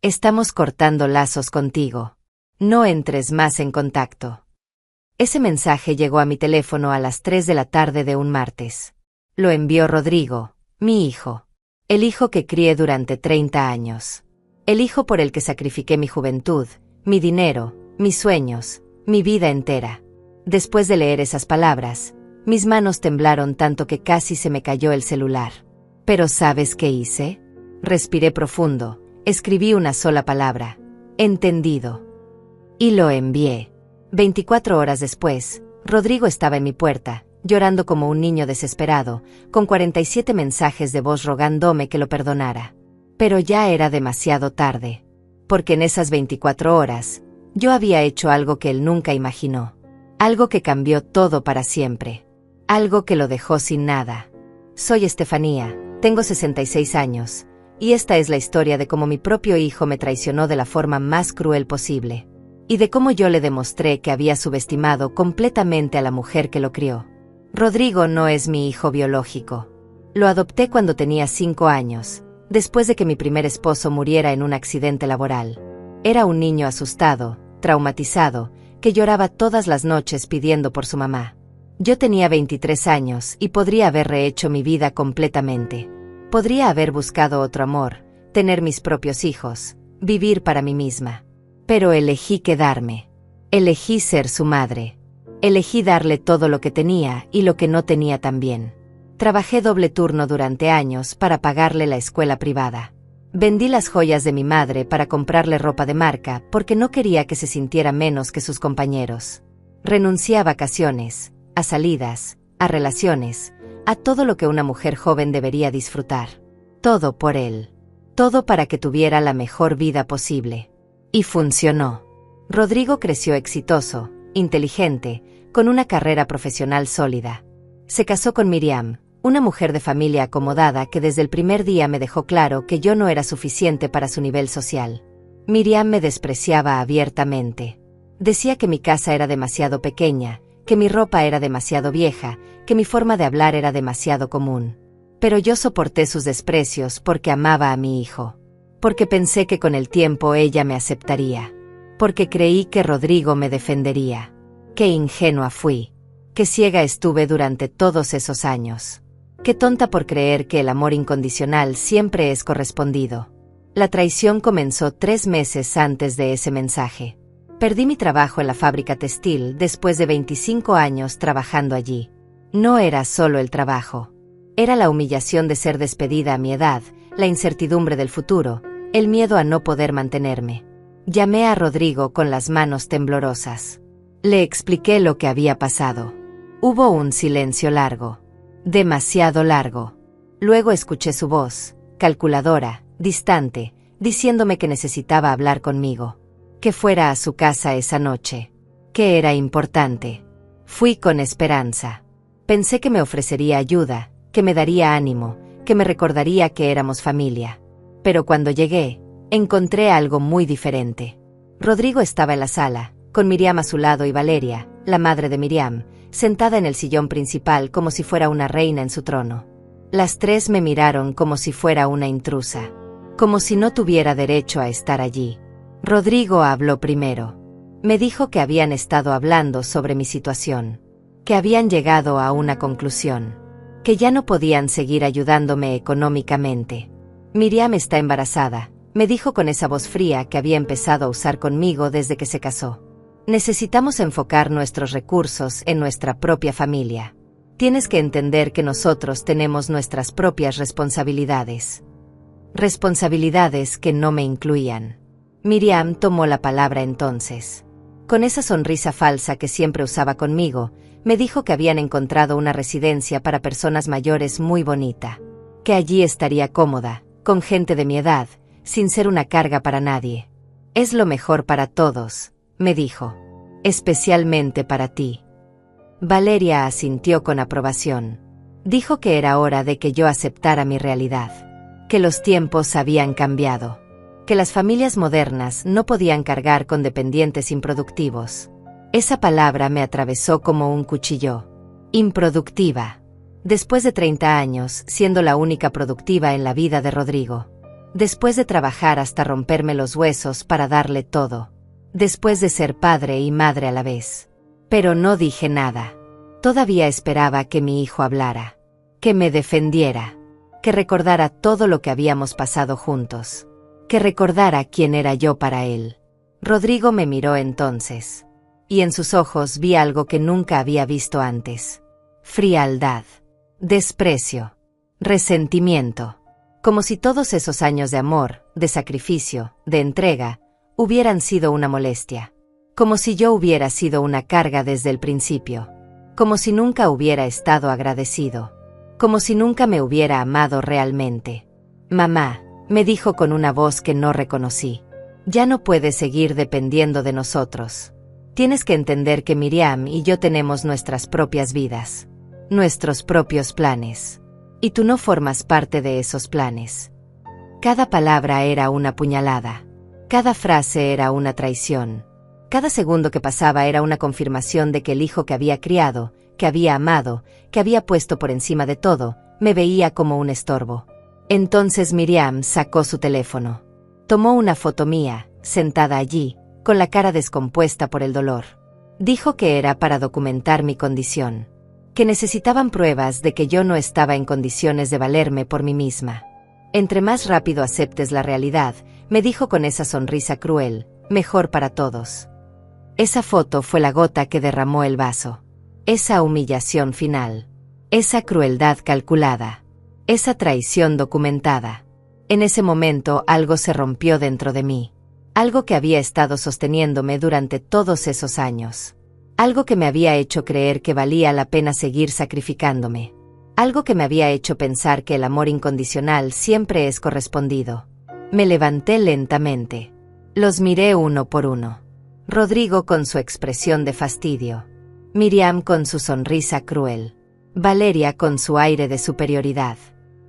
Estamos cortando lazos contigo. No entres más en contacto. Ese mensaje llegó a mi teléfono a las 3 de la tarde de un martes. Lo envió Rodrigo, mi hijo. El hijo que crié durante 30 años. El hijo por el que sacrifiqué mi juventud, mi dinero, mis sueños, mi vida entera. Después de leer esas palabras, mis manos temblaron tanto que casi se me cayó el celular. Pero ¿sabes qué hice? Respiré profundo, escribí una sola palabra: entendido. Y lo envié. 24 horas después, Rodrigo estaba en mi puerta, llorando como un niño desesperado, con 47 mensajes de voz rogándome que lo perdonara. Pero ya era demasiado tarde. Porque en esas 24 horas, yo había hecho algo que él nunca imaginó. Algo que cambió todo para siempre. Algo que lo dejó sin nada. Soy Estefanía, tengo 66 años, y esta es la historia de cómo mi propio hijo me traicionó de la forma más cruel posible. Y de cómo yo le demostré que había subestimado completamente a la mujer que lo crió. Rodrigo no es mi hijo biológico. Lo adopté cuando tenía 5 años, después de que mi primer esposo muriera en un accidente laboral. Era un niño asustado, traumatizado, que lloraba todas las noches pidiendo por su mamá. Yo tenía 23 años y podría haber rehecho mi vida completamente. Podría haber buscado otro amor, tener mis propios hijos, vivir para mí misma. Pero elegí quedarme. Elegí ser su madre. Elegí darle todo lo que tenía y lo que no tenía también. Trabajé doble turno durante años para pagarle la escuela privada. Vendí las joyas de mi madre para comprarle ropa de marca porque no quería que se sintiera menos que sus compañeros. Renuncié a vacaciones, a salidas, a relaciones, a todo lo que una mujer joven debería disfrutar. Todo por él. Todo para que tuviera la mejor vida posible. Y funcionó. Rodrigo creció exitoso, inteligente, con una carrera profesional sólida. Se casó con Miriam, una mujer de familia acomodada que desde el primer día me dejó claro que yo no era suficiente para su nivel social. Miriam me despreciaba abiertamente. Decía que mi casa era demasiado pequeña, que mi ropa era demasiado vieja, que mi forma de hablar era demasiado común. Pero yo soporté sus desprecios porque amaba a mi hijo. Porque pensé que con el tiempo ella me aceptaría. Porque creí que Rodrigo me defendería. Qué ingenua fui. Qué ciega estuve durante todos esos años. Qué tonta por creer que el amor incondicional siempre es correspondido. La traición comenzó 3 meses antes de ese mensaje. Perdí mi trabajo en la fábrica textil después de 25 años trabajando allí. No era solo el trabajo. Era la humillación de ser despedida a mi edad, la incertidumbre del futuro, el miedo a no poder mantenerme. Llamé a Rodrigo con las manos temblorosas. Le expliqué lo que había pasado. Hubo un silencio largo. Demasiado largo. Luego escuché su voz, calculadora, distante, diciéndome que necesitaba hablar conmigo. Que fuera a su casa esa noche. Que era importante. Fui con esperanza. Pensé que me ofrecería ayuda, que me daría ánimo, que me recordaría que éramos familia. Pero cuando llegué, encontré algo muy diferente. Rodrigo estaba en la sala, con Miriam a su lado y Valeria, la madre de Miriam, sentada en el sillón principal como si fuera una reina en su trono. Las 3 me miraron como si fuera una intrusa. Como si no tuviera derecho a estar allí. Rodrigo habló primero. Me dijo que habían estado hablando sobre mi situación. Que habían llegado a una conclusión. Que ya no podían seguir ayudándome económicamente. Miriam está embarazada, me dijo con esa voz fría que había empezado a usar conmigo desde que se casó. Necesitamos enfocar nuestros recursos en nuestra propia familia. Tienes que entender que nosotros tenemos nuestras propias responsabilidades. Responsabilidades que no me incluían. Miriam tomó la palabra entonces. Con esa sonrisa falsa que siempre usaba conmigo, me dijo que habían encontrado una residencia para personas mayores muy bonita. Que allí estaría cómoda, con gente de mi edad, sin ser una carga para nadie. Es lo mejor para todos, me dijo. Especialmente para ti. Valeria asintió con aprobación. Dijo que era hora de que yo aceptara mi realidad. Que los tiempos habían cambiado. Que las familias modernas no podían cargar con dependientes improductivos. Esa palabra me atravesó como un cuchillo. Improductiva. Después de 30 años, siendo la única productiva en la vida de Rodrigo. Después de trabajar hasta romperme los huesos para darle todo. Después de ser padre y madre a la vez. Pero no dije nada. Todavía esperaba que mi hijo hablara. Que me defendiera. Que recordara todo lo que habíamos pasado juntos. Que recordara quién era yo para él. Rodrigo me miró entonces. Y en sus ojos vi algo que nunca había visto antes. Frialdad. Desprecio. Resentimiento. Como si todos esos años de amor, de sacrificio, de entrega, hubieran sido una molestia. Como si yo hubiera sido una carga desde el principio. Como si nunca hubiera estado agradecido. Como si nunca me hubiera amado realmente. Mamá, me dijo con una voz que no reconocí. Ya no puedes seguir dependiendo de nosotros. Tienes que entender que Miriam y yo tenemos nuestras propias vidas. Nuestros propios planes. Y tú no formas parte de esos planes. Cada palabra era una puñalada. Cada frase era una traición. Cada segundo que pasaba era una confirmación de que el hijo que había criado, que había amado, que había puesto por encima de todo, me veía como un estorbo. Entonces Miriam sacó su teléfono. Tomó una foto mía, sentada allí, con la cara descompuesta por el dolor. Dijo que era para documentar mi condición. Que necesitaban pruebas de que yo no estaba en condiciones de valerme por mí misma. Entre más rápido aceptes la realidad, me dijo con esa sonrisa cruel, mejor para todos. Esa foto fue la gota que derramó el vaso. Esa humillación final. Esa crueldad calculada. Esa traición documentada. En ese momento algo se rompió dentro de mí. Algo que había estado sosteniéndome durante todos esos años. Algo que me había hecho creer que valía la pena seguir sacrificándome. Algo que me había hecho pensar que el amor incondicional siempre es correspondido. Me levanté lentamente. Los miré uno por uno. Rodrigo con su expresión de fastidio. Miriam con su sonrisa cruel. Valeria con su aire de superioridad.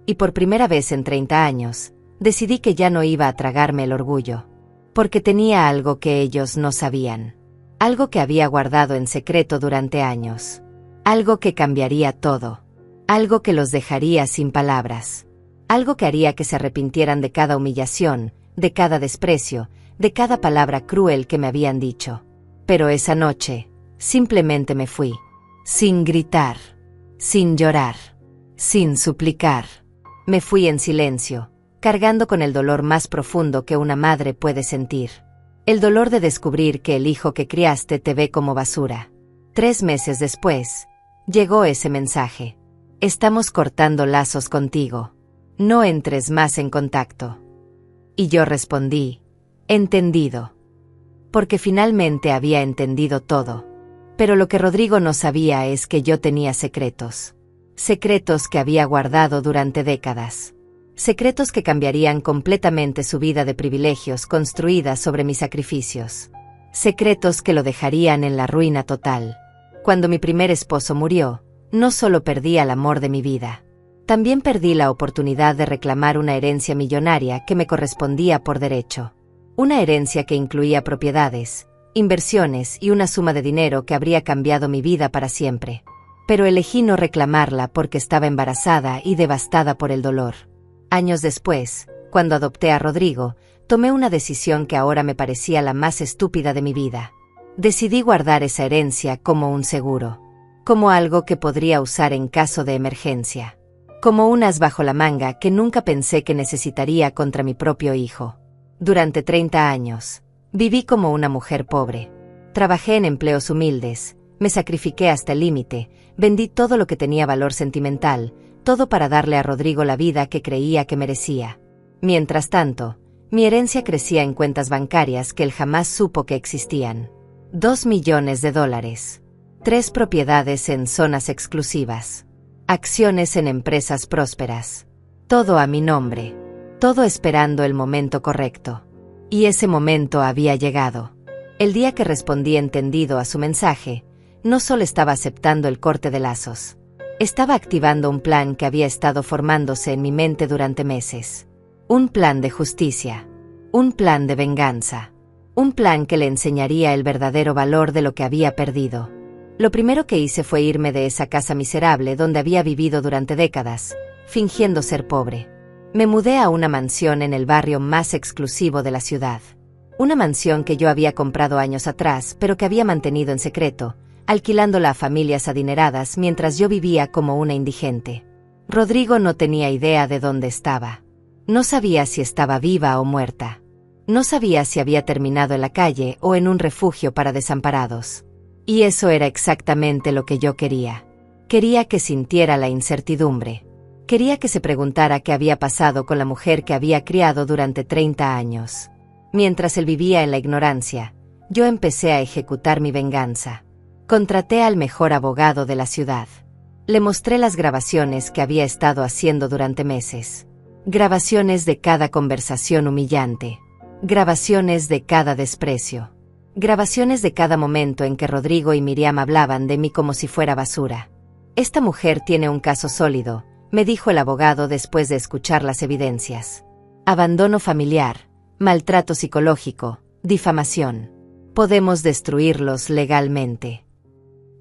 Y por primera vez en 30 años, decidí que ya no iba a tragarme el orgullo. Porque tenía algo que ellos no sabían. Algo que había guardado en secreto durante años. Algo que cambiaría todo. Algo que los dejaría sin palabras. Algo que haría que se arrepintieran de cada humillación, de cada desprecio, de cada palabra cruel que me habían dicho. Pero esa noche, simplemente me fui. Sin gritar. Sin llorar. Sin suplicar. Me fui en silencio, cargando con el dolor más profundo que una madre puede sentir. El dolor de descubrir que el hijo que criaste te ve como basura. 3 meses después, llegó ese mensaje. Estamos cortando lazos contigo. No entres más en contacto. Y yo respondí, entendido. Porque finalmente había entendido todo. Pero lo que Rodrigo no sabía es que yo tenía secretos. Secretos que había guardado durante décadas. Secretos que cambiarían completamente su vida de privilegios construida sobre mis sacrificios. Secretos que lo dejarían en la ruina total. Cuando mi primer esposo murió, no solo perdí al amor de mi vida. También perdí la oportunidad de reclamar una herencia millonaria que me correspondía por derecho. Una herencia que incluía propiedades, inversiones y una suma de dinero que habría cambiado mi vida para siempre. Pero elegí no reclamarla porque estaba embarazada y devastada por el dolor. Años después, cuando adopté a Rodrigo, tomé una decisión que ahora me parecía la más estúpida de mi vida. Decidí guardar esa herencia como un seguro. Como algo que podría usar en caso de emergencia. Como un as bajo la manga que nunca pensé que necesitaría contra mi propio hijo. Durante 30 años, viví como una mujer pobre. Trabajé en empleos humildes, me sacrifiqué hasta el límite, vendí todo lo que tenía valor sentimental, todo para darle a Rodrigo la vida que creía que merecía. Mientras tanto, mi herencia crecía en cuentas bancarias que él jamás supo que existían. $2 millones. 3 propiedades en zonas exclusivas. Acciones en empresas prósperas. Todo a mi nombre. Todo esperando el momento correcto. Y ese momento había llegado. El día que respondí entendido a su mensaje, no solo estaba aceptando el corte de lazos. Estaba activando un plan que había estado formándose en mi mente durante meses. Un plan de justicia. Un plan de venganza. Un plan que le enseñaría el verdadero valor de lo que había perdido. Lo primero que hice fue irme de esa casa miserable donde había vivido durante décadas, fingiendo ser pobre. Me mudé a una mansión en el barrio más exclusivo de la ciudad. Una mansión que yo había comprado años atrás, pero que había mantenido en secreto, alquilándola a familias adineradas mientras yo vivía como una indigente. Rodrigo no tenía idea de dónde estaba. No sabía si estaba viva o muerta. No sabía si había terminado en la calle o en un refugio para desamparados. Y eso era exactamente lo que yo quería. Quería que sintiera la incertidumbre. Quería que se preguntara qué había pasado con la mujer que había criado durante 30 años. Mientras él vivía en la ignorancia, yo empecé a ejecutar mi venganza. Contraté al mejor abogado de la ciudad. Le mostré las grabaciones que había estado haciendo durante meses. Grabaciones de cada conversación humillante. Grabaciones de cada desprecio. Grabaciones de cada momento en que Rodrigo y Miriam hablaban de mí como si fuera basura. Esta mujer tiene un caso sólido, me dijo el abogado después de escuchar las evidencias. Abandono familiar, maltrato psicológico, difamación. Podemos destruirlos legalmente.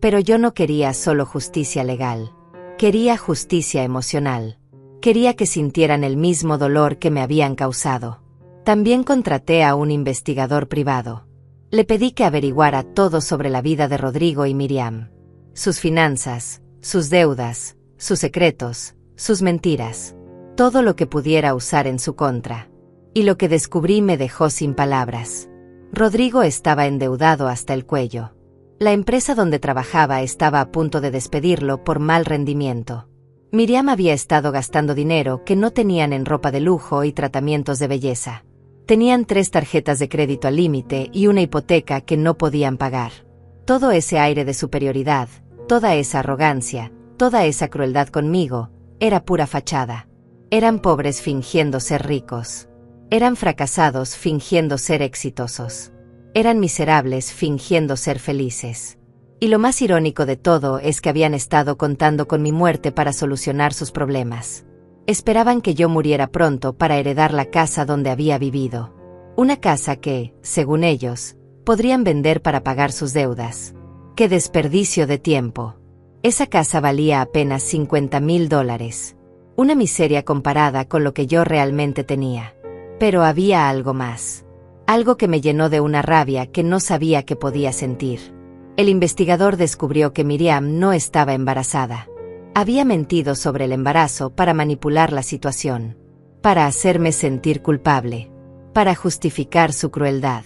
Pero yo no quería solo justicia legal. Quería justicia emocional. Quería que sintieran el mismo dolor que me habían causado. También contraté a un investigador privado. Le pedí que averiguara todo sobre la vida de Rodrigo y Miriam. Sus finanzas, sus deudas, sus secretos, sus mentiras. Todo lo que pudiera usar en su contra. Y lo que descubrí me dejó sin palabras. Rodrigo estaba endeudado hasta el cuello. La empresa donde trabajaba estaba a punto de despedirlo por mal rendimiento. Miriam había estado gastando dinero que no tenían en ropa de lujo y tratamientos de belleza. Tenían 3 tarjetas de crédito al límite y una hipoteca que no podían pagar. Todo ese aire de superioridad, toda esa arrogancia, toda esa crueldad conmigo, era pura fachada. Eran pobres fingiendo ser ricos. Eran fracasados fingiendo ser exitosos. Eran miserables fingiendo ser felices. Y lo más irónico de todo es que habían estado contando con mi muerte para solucionar sus problemas. Esperaban que yo muriera pronto para heredar la casa donde había vivido. Una casa que, según ellos, podrían vender para pagar sus deudas. ¡Qué desperdicio de tiempo! Esa casa valía apenas $50,000. Una miseria comparada con lo que yo realmente tenía. Pero había algo más. Algo que me llenó de una rabia que no sabía que podía sentir. El investigador descubrió que Miriam no estaba embarazada. Había mentido sobre el embarazo para manipular la situación. Para hacerme sentir culpable. Para justificar su crueldad.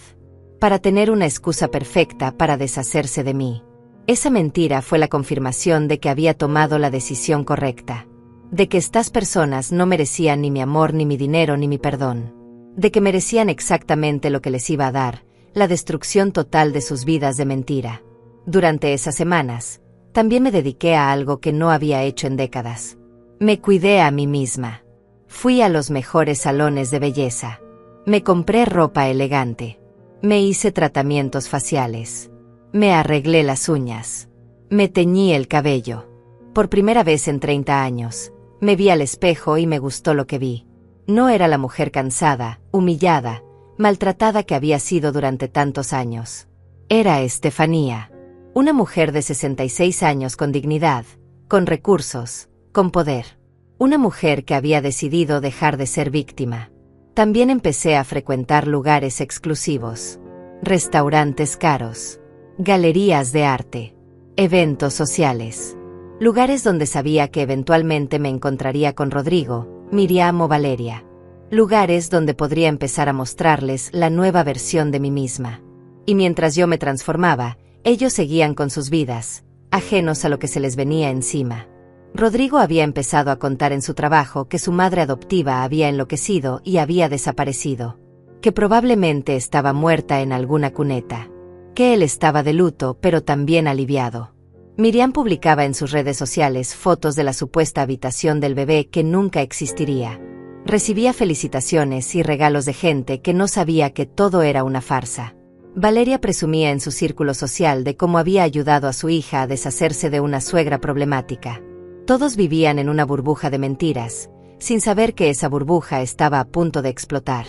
Para tener una excusa perfecta para deshacerse de mí. Esa mentira fue la confirmación de que había tomado la decisión correcta. De que estas personas no merecían ni mi amor, ni mi dinero, ni mi perdón. De que merecían exactamente lo que les iba a dar, la destrucción total de sus vidas de mentira. Durante esas semanas, también me dediqué a algo que no había hecho en décadas. Me cuidé a mí misma. Fui a los mejores salones de belleza. Me compré ropa elegante. Me hice tratamientos faciales. Me arreglé las uñas. Me teñí el cabello. Por primera vez en 30 años, me vi al espejo y me gustó lo que vi. No era la mujer cansada, humillada, maltratada que había sido durante tantos años. Era Estefanía. Una mujer de 66 años con dignidad, con recursos, con poder. Una mujer que había decidido dejar de ser víctima. También empecé a frecuentar lugares exclusivos. Restaurantes caros. Galerías de arte. Eventos sociales. Lugares donde sabía que eventualmente me encontraría con Rodrigo, Miriam o Valeria. Lugares donde podría empezar a mostrarles la nueva versión de mí misma. Y mientras yo me transformaba, ellos seguían con sus vidas, ajenos a lo que se les venía encima. Rodrigo había empezado a contar en su trabajo que su madre adoptiva había enloquecido y había desaparecido. Que probablemente estaba muerta en alguna cuneta. Que él estaba de luto pero también aliviado. Miriam publicaba en sus redes sociales fotos de la supuesta habitación del bebé que nunca existiría. Recibía felicitaciones y regalos de gente que no sabía que todo era una farsa. Valeria presumía en su círculo social de cómo había ayudado a su hija a deshacerse de una suegra problemática. Todos vivían en una burbuja de mentiras, sin saber que esa burbuja estaba a punto de explotar.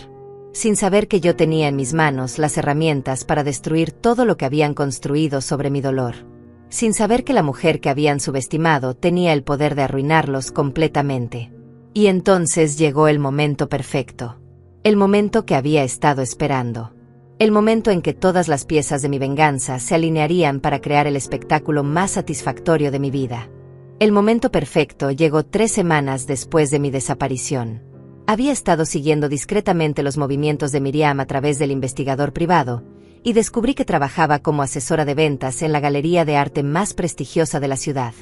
Sin saber que yo tenía en mis manos las herramientas para destruir todo lo que habían construido sobre mi dolor. Sin saber que la mujer que habían subestimado tenía el poder de arruinarlos completamente. Y entonces llegó el momento perfecto. El momento que había estado esperando. El momento en que todas las piezas de mi venganza se alinearían para crear el espectáculo más satisfactorio de mi vida. El momento perfecto llegó 3 semanas después de mi desaparición. Había estado siguiendo discretamente los movimientos de Miriam a través del investigador privado, y descubrí que trabajaba como asesora de ventas en la galería de arte más prestigiosa de la ciudad.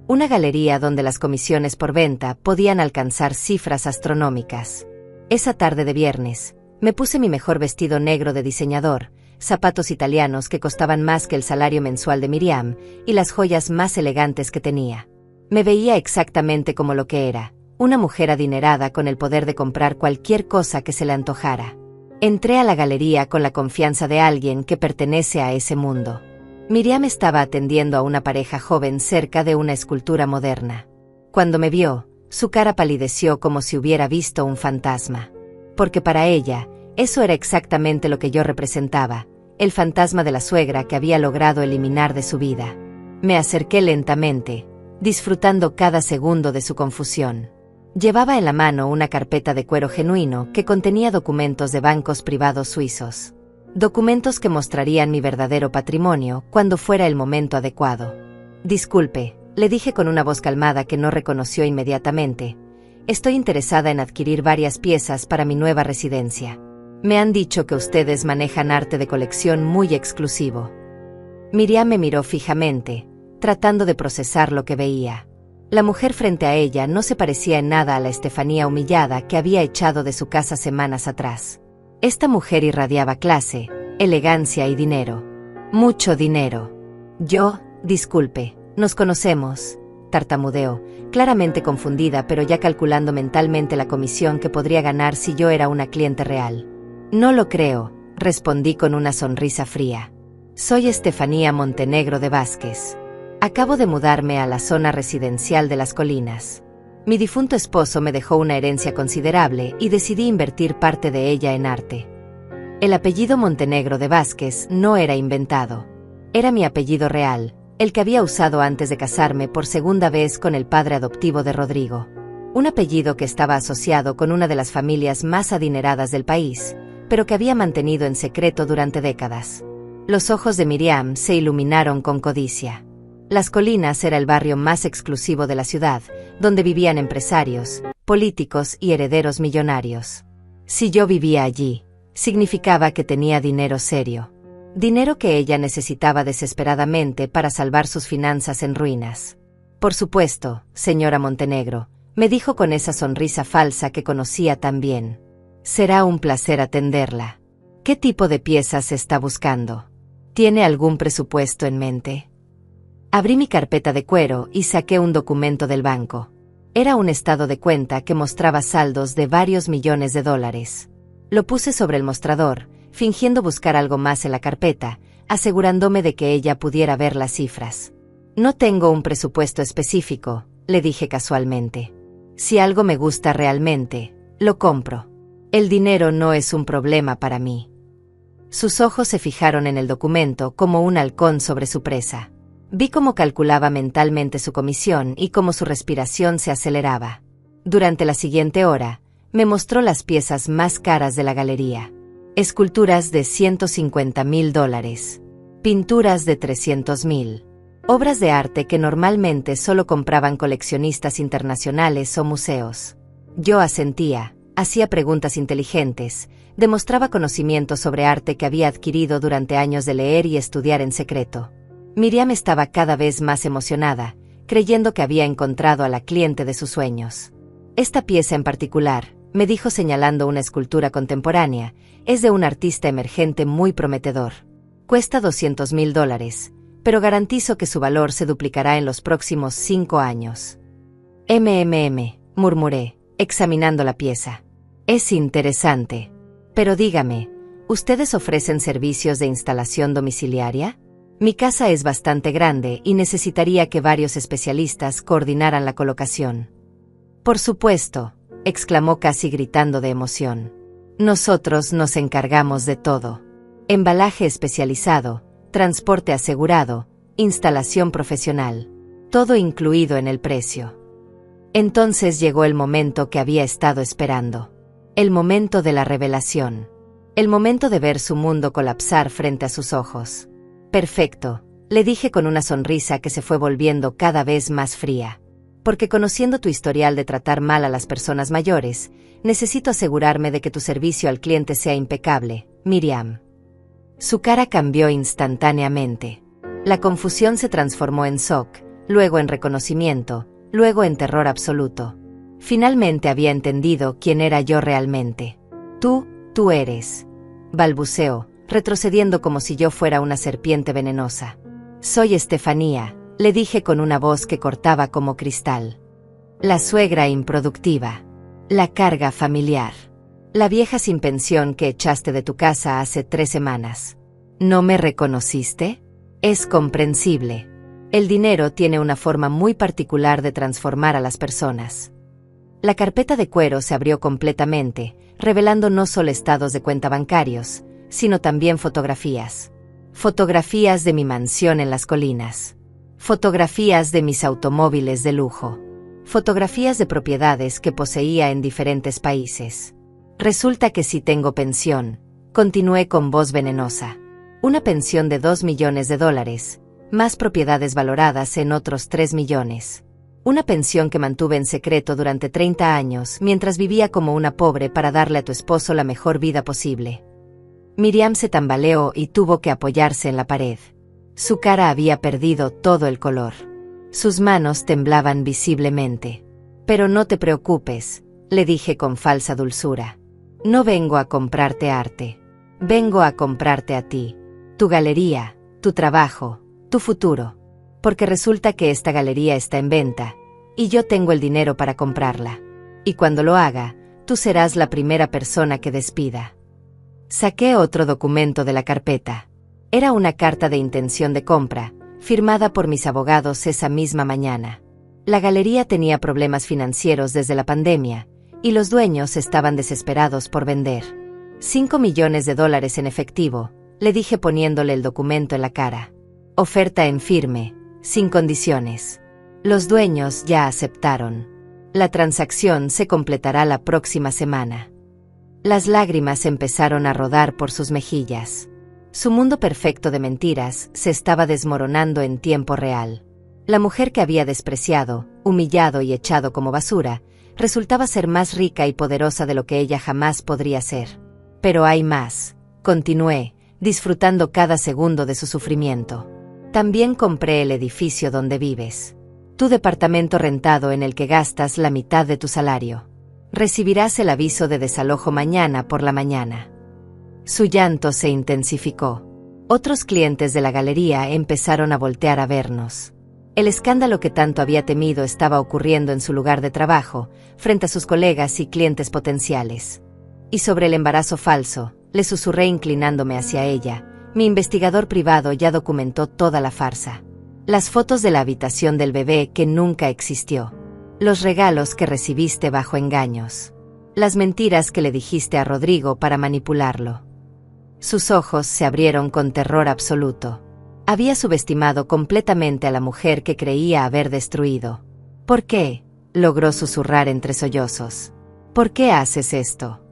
Una galería donde las comisiones por venta podían alcanzar cifras astronómicas. Esa tarde de viernes, me puse mi mejor vestido negro de diseñador, zapatos italianos que costaban más que el salario mensual de Miriam, y las joyas más elegantes que tenía. Me veía exactamente como lo que era, una mujer adinerada con el poder de comprar cualquier cosa que se le antojara. Entré a la galería con la confianza de alguien que pertenece a ese mundo. Miriam estaba atendiendo a una pareja joven cerca de una escultura moderna. Cuando me vio, su cara palideció como si hubiera visto un fantasma. Porque para ella, eso era exactamente lo que yo representaba, el fantasma de la suegra que había logrado eliminar de su vida. Me acerqué lentamente, disfrutando cada segundo de su confusión. Llevaba en la mano una carpeta de cuero genuino que contenía documentos de bancos privados suizos. Documentos que mostrarían mi verdadero patrimonio cuando fuera el momento adecuado. Disculpe, le dije con una voz calmada que no reconoció inmediatamente. Estoy interesada en adquirir varias piezas para mi nueva residencia. Me han dicho que ustedes manejan arte de colección muy exclusivo. Miriam me miró fijamente, tratando de procesar lo que veía. La mujer frente a ella no se parecía en nada a la Estefanía humillada que había echado de su casa semanas atrás. Esta mujer irradiaba clase, elegancia y dinero. Mucho dinero. Disculpe, nos conocemos, tartamudeó, claramente confundida pero ya calculando mentalmente la comisión que podría ganar si yo era una cliente real. No lo creo, respondí con una sonrisa fría. Soy Estefanía Montenegro de Vázquez. Acabo de mudarme a la zona residencial de las colinas. Mi difunto esposo me dejó una herencia considerable y decidí invertir parte de ella en arte. El apellido Montenegro de Vázquez no era inventado. Era mi apellido real, el que había usado antes de casarme por segunda vez con el padre adoptivo de Rodrigo. Un apellido que estaba asociado con una de las familias más adineradas del país, pero que había mantenido en secreto durante décadas. Los ojos de Miriam se iluminaron con codicia. Las Colinas era el barrio más exclusivo de la ciudad, donde vivían empresarios, políticos y herederos millonarios. Si yo vivía allí, significaba que tenía dinero serio. Dinero que ella necesitaba desesperadamente para salvar sus finanzas en ruinas. Por supuesto, señora Montenegro, me dijo con esa sonrisa falsa que conocía tan bien. Será un placer atenderla. ¿Qué tipo de piezas está buscando? ¿Tiene algún presupuesto en mente? Abrí mi carpeta de cuero y saqué un documento del banco. Era un estado de cuenta que mostraba saldos de varios millones de dólares. Lo puse sobre el mostrador, fingiendo buscar algo más en la carpeta, asegurándome de que ella pudiera ver las cifras. No tengo un presupuesto específico, le dije casualmente. Si algo me gusta realmente, lo compro. El dinero no es un problema para mí. Sus ojos se fijaron en el documento como un halcón sobre su presa. Vi cómo calculaba mentalmente su comisión y cómo su respiración se aceleraba. Durante la siguiente hora, me mostró las piezas más caras de la galería. Esculturas de $150,000, pinturas de $300,000, obras de arte que normalmente solo compraban coleccionistas internacionales o museos. Yo asentía, hacía preguntas inteligentes, demostraba conocimiento sobre arte que había adquirido durante años de leer y estudiar en secreto. Miriam estaba cada vez más emocionada, creyendo que había encontrado a la cliente de sus sueños. Esta pieza en particular, me dijo señalando una escultura contemporánea, es de un artista emergente muy prometedor. Cuesta $200,000, pero garantizo que su valor se duplicará en los próximos 5 años. Murmuré, examinando la pieza. Es interesante. Pero dígame, ¿ustedes ofrecen servicios de instalación domiciliaria? Mi casa es bastante grande y necesitaría que varios especialistas coordinaran la colocación. Por supuesto, exclamó casi gritando de emoción. Nosotros nos encargamos de todo. Embalaje especializado, transporte asegurado, instalación profesional. Todo incluido en el precio. Entonces llegó el momento que había estado esperando. El momento de la revelación. El momento de ver su mundo colapsar frente a sus ojos. Perfecto, le dije con una sonrisa que se fue volviendo cada vez más fría. Porque conociendo tu historial de tratar mal a las personas mayores, necesito asegurarme de que tu servicio al cliente sea impecable, Miriam. Su cara cambió instantáneamente. La confusión se transformó en shock, luego en reconocimiento, luego en terror absoluto. Finalmente había entendido quién era yo realmente. Tú eres. Balbuceó, retrocediendo como si yo fuera una serpiente venenosa. Soy Estefanía, le dije con una voz que cortaba como cristal. La suegra improductiva. La carga familiar. La vieja sin pensión que echaste de tu casa hace 3 semanas. ¿No me reconociste? Es comprensible. El dinero tiene una forma muy particular de transformar a las personas. La carpeta de cuero se abrió completamente, revelando no solo estados de cuenta bancarios, sino también fotografías. Fotografías de mi mansión en las colinas. Fotografías de mis automóviles de lujo. Fotografías de propiedades que poseía en diferentes países. Resulta que sí tengo pensión, continué con voz venenosa. Una pensión de $2 millones, más propiedades valoradas en otros 3 millones. Una pensión que mantuve en secreto durante 30 años mientras vivía como una pobre para darle a tu esposo la mejor vida posible. Miriam se tambaleó y tuvo que apoyarse en la pared. Su cara había perdido todo el color. Sus manos temblaban visiblemente. Pero no te preocupes, le dije con falsa dulzura. No vengo a comprarte arte. Vengo a comprarte a ti. Tu galería, tu trabajo, tu futuro. Porque resulta que esta galería está en venta, y yo tengo el dinero para comprarla. Y cuando lo haga, tú serás la primera persona que despida. Saqué otro documento de la carpeta. Era una carta de intención de compra, firmada por mis abogados esa misma mañana. La galería tenía problemas financieros desde la pandemia, y los dueños estaban desesperados por vender. $5 millones en efectivo, le dije poniéndole el documento en la cara. Oferta en firme, sin condiciones. Los dueños ya aceptaron. La transacción se completará la próxima semana. Las lágrimas empezaron a rodar por sus mejillas. Su mundo perfecto de mentiras se estaba desmoronando en tiempo real. La mujer que había despreciado, humillado y echado como basura, resultaba ser más rica y poderosa de lo que ella jamás podría ser. Pero hay más, continué, disfrutando cada segundo de su sufrimiento. También compré el edificio donde vives. Tu departamento rentado en el que gastas la mitad de tu salario. Recibirás el aviso de desalojo mañana por la mañana. Su llanto se intensificó. Otros clientes de la galería empezaron a voltear a vernos. El escándalo que tanto había temido estaba ocurriendo en su lugar de trabajo, frente a sus colegas y clientes potenciales. Y sobre el embarazo falso, le susurré inclinándome hacia ella. Mi investigador privado ya documentó toda la farsa. Las fotos de la habitación del bebé que nunca existió. Los regalos que recibiste bajo engaños. Las mentiras que le dijiste a Rodrigo para manipularlo. Sus ojos se abrieron con terror absoluto. Había subestimado completamente a la mujer que creía haber destruido. ¿Por qué?, logró susurrar entre sollozos. ¿Por qué haces esto?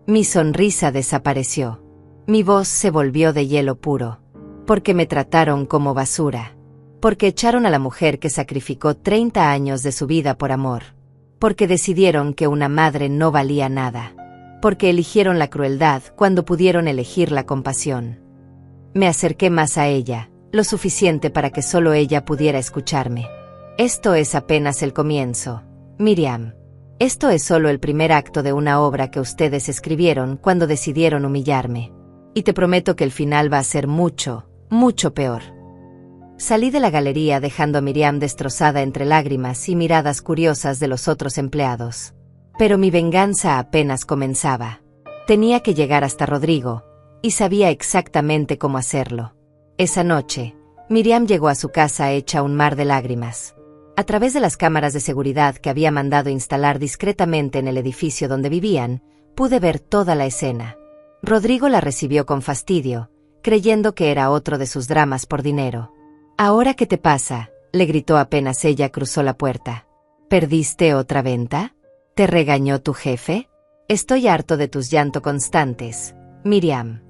Mi sonrisa desapareció. Mi voz se volvió de hielo puro. Porque me trataron como basura. Porque echaron a la mujer que sacrificó 30 años de su vida por amor. Porque decidieron que una madre no valía nada. Porque eligieron la crueldad cuando pudieron elegir la compasión. Me acerqué más a ella, lo suficiente para que solo ella pudiera escucharme. Esto es apenas el comienzo, Miriam. Esto es solo el primer acto de una obra que ustedes escribieron cuando decidieron humillarme. Y te prometo que el final va a ser mucho, mucho peor. Salí de la galería dejando a Miriam destrozada entre lágrimas y miradas curiosas de los otros empleados. Pero mi venganza apenas comenzaba. Tenía que llegar hasta Rodrigo, y sabía exactamente cómo hacerlo. Esa noche, Miriam llegó a su casa hecha un mar de lágrimas. A través de las cámaras de seguridad que había mandado instalar discretamente en el edificio donde vivían, pude ver toda la escena. Rodrigo la recibió con fastidio, creyendo que era otro de sus dramas por dinero. «¿Ahora qué te pasa?», le gritó apenas ella cruzó la puerta. ¿Perdiste otra venta? ¿Te regañó tu jefe? Estoy harto de tus llantos constantes, Miriam.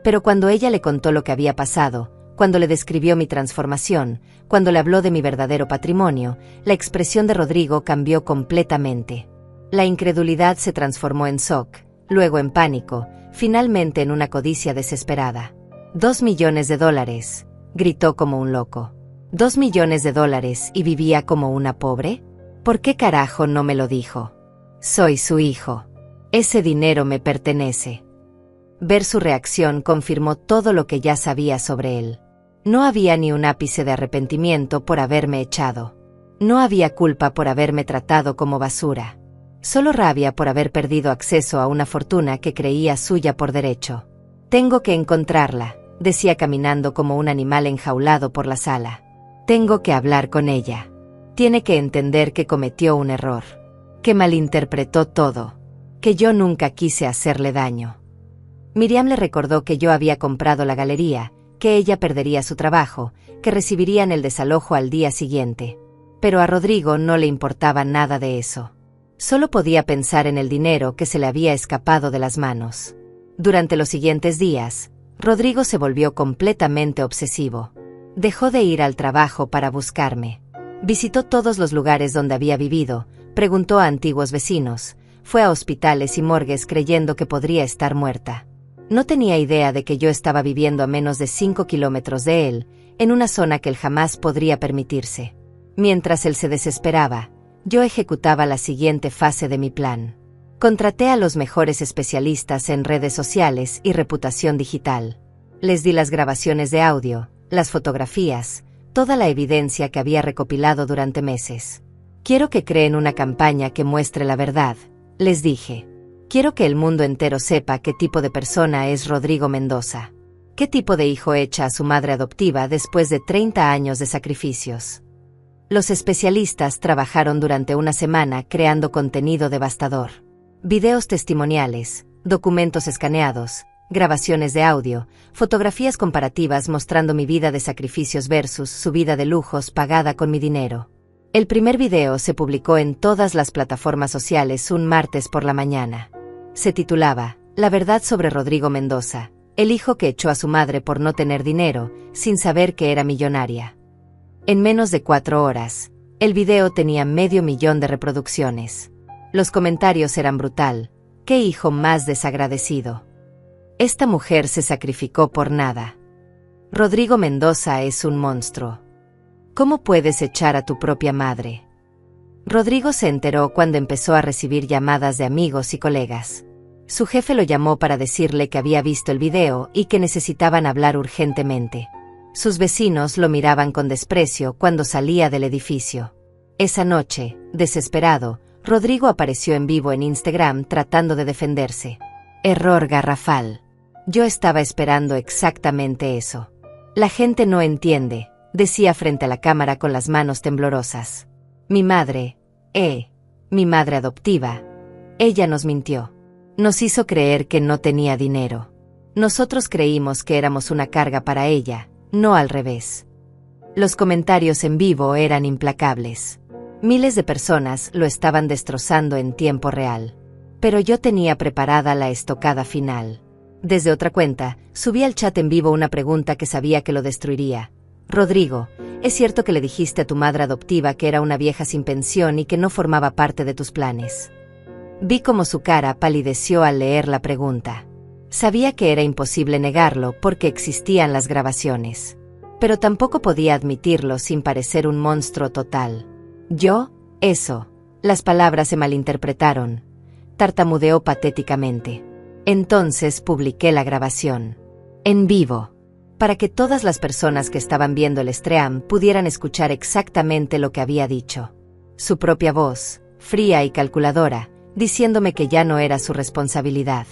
Pero cuando ella le contó lo que había pasado, cuando le describió mi transformación, cuando le habló de mi verdadero patrimonio, la expresión de Rodrigo cambió completamente. La incredulidad se transformó en shock, luego en pánico, finalmente en una codicia desesperada. $2 millones, gritó como un loco. $2 millones y vivía como una pobre. ¿Por qué carajo no me lo dijo? Soy su hijo. Ese dinero me pertenece. Ver su reacción confirmó todo lo que ya sabía sobre él. No había ni un ápice de arrepentimiento por haberme echado. No había culpa por haberme tratado como basura. Solo rabia por haber perdido acceso a una fortuna que creía suya por derecho. Tengo que encontrarla, decía caminando como un animal enjaulado por la sala. Tengo que hablar con ella. Tiene que entender que cometió un error. Que malinterpretó todo. Que yo nunca quise hacerle daño. Miriam le recordó que yo había comprado la galería, que ella perdería su trabajo, que recibirían el desalojo al día siguiente. Pero a Rodrigo no le importaba nada de eso. Solo podía pensar en el dinero que se le había escapado de las manos. Durante los siguientes días, Rodrigo se volvió completamente obsesivo. Dejó de ir al trabajo para buscarme. Visitó todos los lugares donde había vivido, preguntó a antiguos vecinos, fue a hospitales y morgues creyendo que podría estar muerta. No tenía idea de que yo estaba viviendo a menos de 5 kilómetros de él, en una zona que él jamás podría permitirse. Mientras él se desesperaba, yo ejecutaba la siguiente fase de mi plan. Contraté a los mejores especialistas en redes sociales y reputación digital. Les di las grabaciones de audio, las fotografías, toda la evidencia que había recopilado durante meses. Quiero que creen una campaña que muestre la verdad, les dije. Quiero que el mundo entero sepa qué tipo de persona es Rodrigo Mendoza. Qué tipo de hijo echa a su madre adoptiva después de 30 años de sacrificios. Los especialistas trabajaron durante una semana creando contenido devastador. Videos testimoniales, documentos escaneados, grabaciones de audio, fotografías comparativas mostrando mi vida de sacrificios versus su vida de lujos pagada con mi dinero. El primer video se publicó en todas las plataformas sociales un martes por la mañana. Se titulaba, La verdad sobre Rodrigo Mendoza, el hijo que echó a su madre por no tener dinero, sin saber que era millonaria. En menos de 4 horas, el video tenía 500.000 de reproducciones. Los comentarios eran brutal. ¡Qué hijo más desagradecido! Esta mujer se sacrificó por nada. Rodrigo Mendoza es un monstruo. ¿Cómo puedes echar a tu propia madre? Rodrigo se enteró cuando empezó a recibir llamadas de amigos y colegas. Su jefe lo llamó para decirle que había visto el video y que necesitaban hablar urgentemente. Sus vecinos lo miraban con desprecio cuando salía del edificio. Esa noche, desesperado, Rodrigo apareció en vivo en Instagram tratando de defenderse. Error garrafal. Yo estaba esperando exactamente eso. La gente no entiende, decía frente a la cámara con las manos temblorosas. Mi madre, mi madre adoptiva, ella nos mintió. Nos hizo creer que no tenía dinero. Nosotros creímos que éramos una carga para ella, no al revés. Los comentarios en vivo eran implacables. Miles de personas lo estaban destrozando en tiempo real. Pero yo tenía preparada la estocada final. Desde otra cuenta, subí al chat en vivo una pregunta que sabía que lo destruiría. Rodrigo, ¿es cierto que le dijiste a tu madre adoptiva que era una vieja sin pensión y que no formaba parte de tus planes? Vi cómo su cara palideció al leer la pregunta. Sabía que era imposible negarlo porque existían las grabaciones. Pero tampoco podía admitirlo sin parecer un monstruo total. Las palabras se malinterpretaron. Tartamudeó patéticamente. Entonces publiqué la grabación. En vivo. Para que todas las personas que estaban viendo el stream pudieran escuchar exactamente lo que había dicho. Su propia voz, fría y calculadora, diciéndome que ya no era su responsabilidad.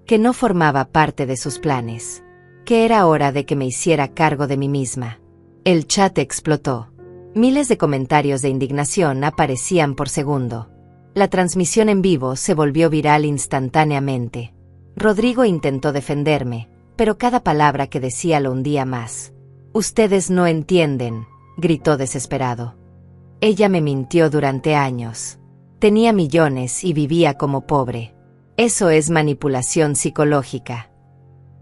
Que no formaba parte de sus planes. Que era hora de que me hiciera cargo de mí misma. El chat explotó. Miles de comentarios de indignación aparecían por segundo. La transmisión en vivo se volvió viral instantáneamente. Rodrigo intentó defenderme, pero cada palabra que decía lo hundía más. Ustedes no entienden, gritó desesperado. Ella me mintió durante años. Tenía millones y vivía como pobre. Eso es manipulación psicológica.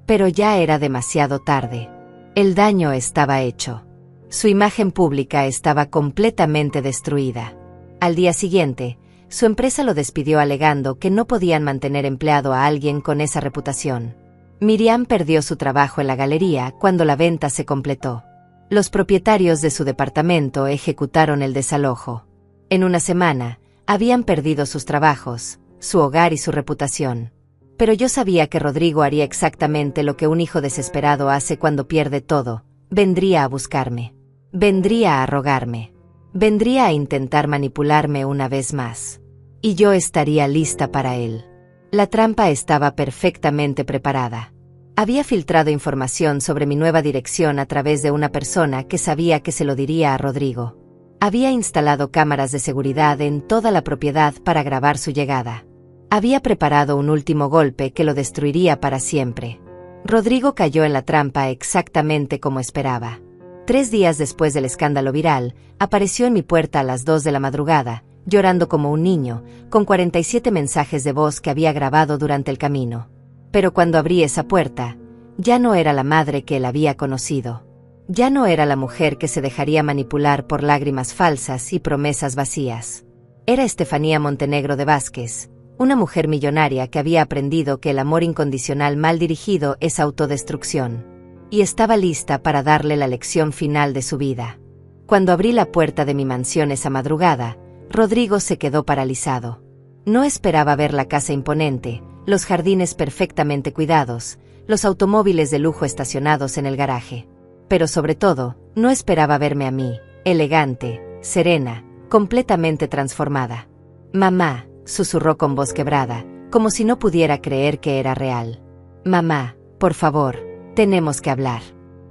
Pero ya era demasiado tarde. El daño estaba hecho. Su imagen pública estaba completamente destruida. Al día siguiente, su empresa lo despidió alegando que no podían mantener empleado a alguien con esa reputación. Miriam perdió su trabajo en la galería cuando la venta se completó. Los propietarios de su departamento ejecutaron el desalojo. En una semana, habían perdido sus trabajos, su hogar y su reputación. Pero yo sabía que Rodrigo haría exactamente lo que un hijo desesperado hace cuando pierde todo. Vendría a buscarme. Vendría a rogarme. Vendría a intentar manipularme una vez más. Y yo estaría lista para él. La trampa estaba perfectamente preparada. Había filtrado información sobre mi nueva dirección a través de una persona que sabía que se lo diría a Rodrigo. Había instalado cámaras de seguridad en toda la propiedad para grabar su llegada. Había preparado un último golpe que lo destruiría para siempre. Rodrigo cayó en la trampa exactamente como esperaba. 3 días después del escándalo viral, apareció en mi puerta a las 2 de la madrugada, llorando como un niño, con 47 mensajes de voz que había grabado durante el camino. Pero cuando abrí esa puerta, ya no era la madre que él había conocido. Ya no era la mujer que se dejaría manipular por lágrimas falsas y promesas vacías. Era Estefanía Montenegro de Vázquez, una mujer millonaria que había aprendido que el amor incondicional mal dirigido es autodestrucción. Y estaba lista para darle la lección final de su vida. Cuando abrí la puerta de mi mansión esa madrugada, Rodrigo se quedó paralizado. No esperaba ver la casa imponente, los jardines perfectamente cuidados, los automóviles de lujo estacionados en el garaje. Pero sobre todo, no esperaba verme a mí, elegante, serena, completamente transformada. «Mamá», susurró con voz quebrada, como si no pudiera creer que era real. «Mamá, por favor, tenemos que hablar.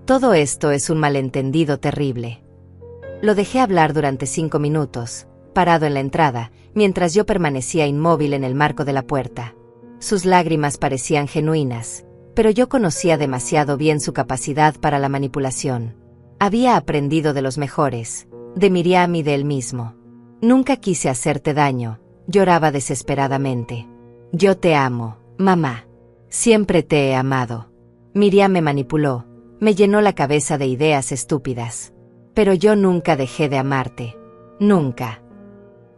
Todo esto es un malentendido terrible». Lo dejé hablar durante 5 minutos, parado en la entrada, mientras yo permanecía inmóvil en el marco de la puerta. Sus lágrimas parecían genuinas, pero yo conocía demasiado bien su capacidad para la manipulación. Había aprendido de los mejores, de Miriam y de él mismo. «Nunca quise hacerte daño», lloraba desesperadamente. «Yo te amo, mamá. Siempre te he amado». Miriam me manipuló, me llenó la cabeza de ideas estúpidas. Pero yo nunca dejé de amarte. Nunca.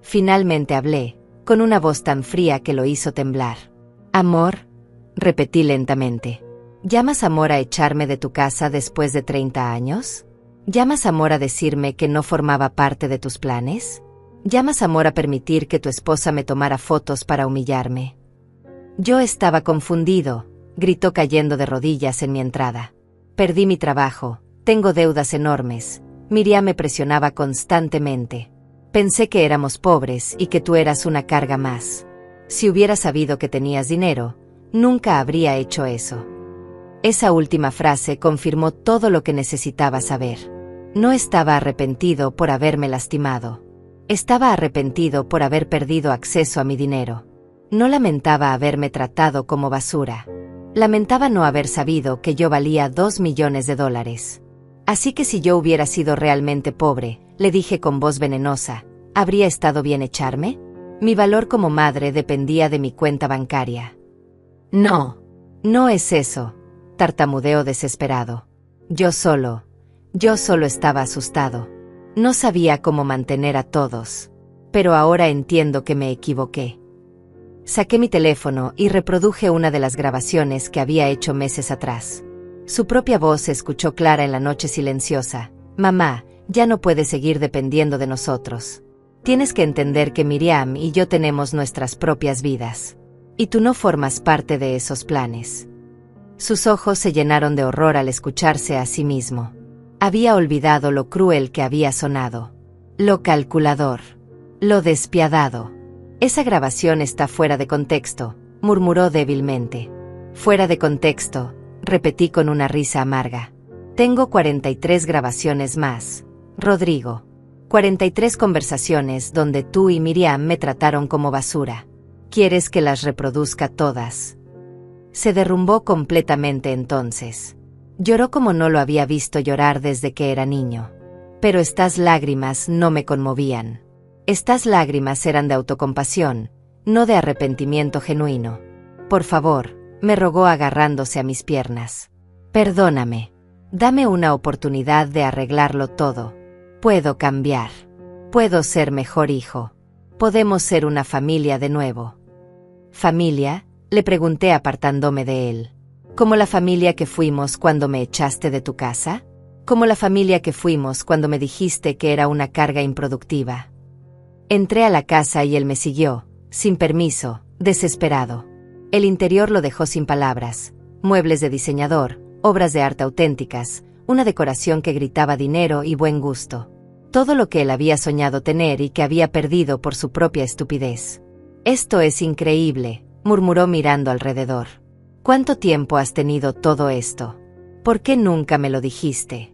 Finalmente hablé, con una voz tan fría que lo hizo temblar. «Amor», repetí lentamente. «¿Llamas amor a echarme de tu casa después de 30 años? ¿Llamas amor a decirme que no formaba parte de tus planes? ¿Llamas amor a permitir que tu esposa me tomara fotos para humillarme?» Yo estaba confundido, gritó cayendo de rodillas en mi entrada. «Perdí mi trabajo, tengo deudas enormes». Miriam me presionaba constantemente. «Pensé que éramos pobres y que tú eras una carga más. Si hubiera sabido que tenías dinero, nunca habría hecho eso». Esa última frase confirmó todo lo que necesitaba saber. No estaba arrepentido por haberme lastimado. Estaba arrepentido por haber perdido acceso a mi dinero. No lamentaba haberme tratado como basura. Lamentaba no haber sabido que yo valía $2 millones. Así que si yo hubiera sido realmente pobre, le dije con voz venenosa, ¿habría estado bien echarme? Mi valor como madre dependía de mi cuenta bancaria. «No, no es eso», tartamudeó desesperado. Yo solo estaba asustado. No sabía cómo mantener a todos. Pero ahora entiendo que me equivoqué. Saqué mi teléfono y reproduje una de las grabaciones que había hecho meses atrás. Su propia voz se escuchó clara en la noche silenciosa. «Mamá, ya no puedes seguir dependiendo de nosotros. Tienes que entender que Miriam y yo tenemos nuestras propias vidas. Y tú no formas parte de esos planes». Sus ojos se llenaron de horror al escucharse a sí mismo. Había olvidado lo cruel que había sonado. Lo calculador. Lo despiadado. «Esa grabación está fuera de contexto», murmuró débilmente. «Fuera de contexto», repetí con una risa amarga. «Tengo 43 grabaciones más, Rodrigo. 43 conversaciones donde tú y Miriam me trataron como basura. ¿Quieres que las reproduzca todas?» Se derrumbó completamente entonces. Lloró como no lo había visto llorar desde que era niño. Pero estas lágrimas no me conmovían. Estas lágrimas eran de autocompasión, no de arrepentimiento genuino. Por favor, me rogó agarrándose a mis piernas. Perdóname. Dame una oportunidad de arreglarlo todo. Puedo cambiar. Puedo ser mejor hijo. Podemos ser una familia de nuevo. ¿Familia? Le pregunté apartándome de él. ¿Como la familia que fuimos cuando me echaste de tu casa? ¿Como la familia que fuimos cuando me dijiste que era una carga improductiva? Entré a la casa y él me siguió, sin permiso, desesperado. El interior lo dejó sin palabras, muebles de diseñador, obras de arte auténticas, una decoración que gritaba dinero y buen gusto. Todo lo que él había soñado tener y que había perdido por su propia estupidez. Esto es increíble, murmuró mirando alrededor. ¿Cuánto tiempo has tenido todo esto? ¿Por qué nunca me lo dijiste?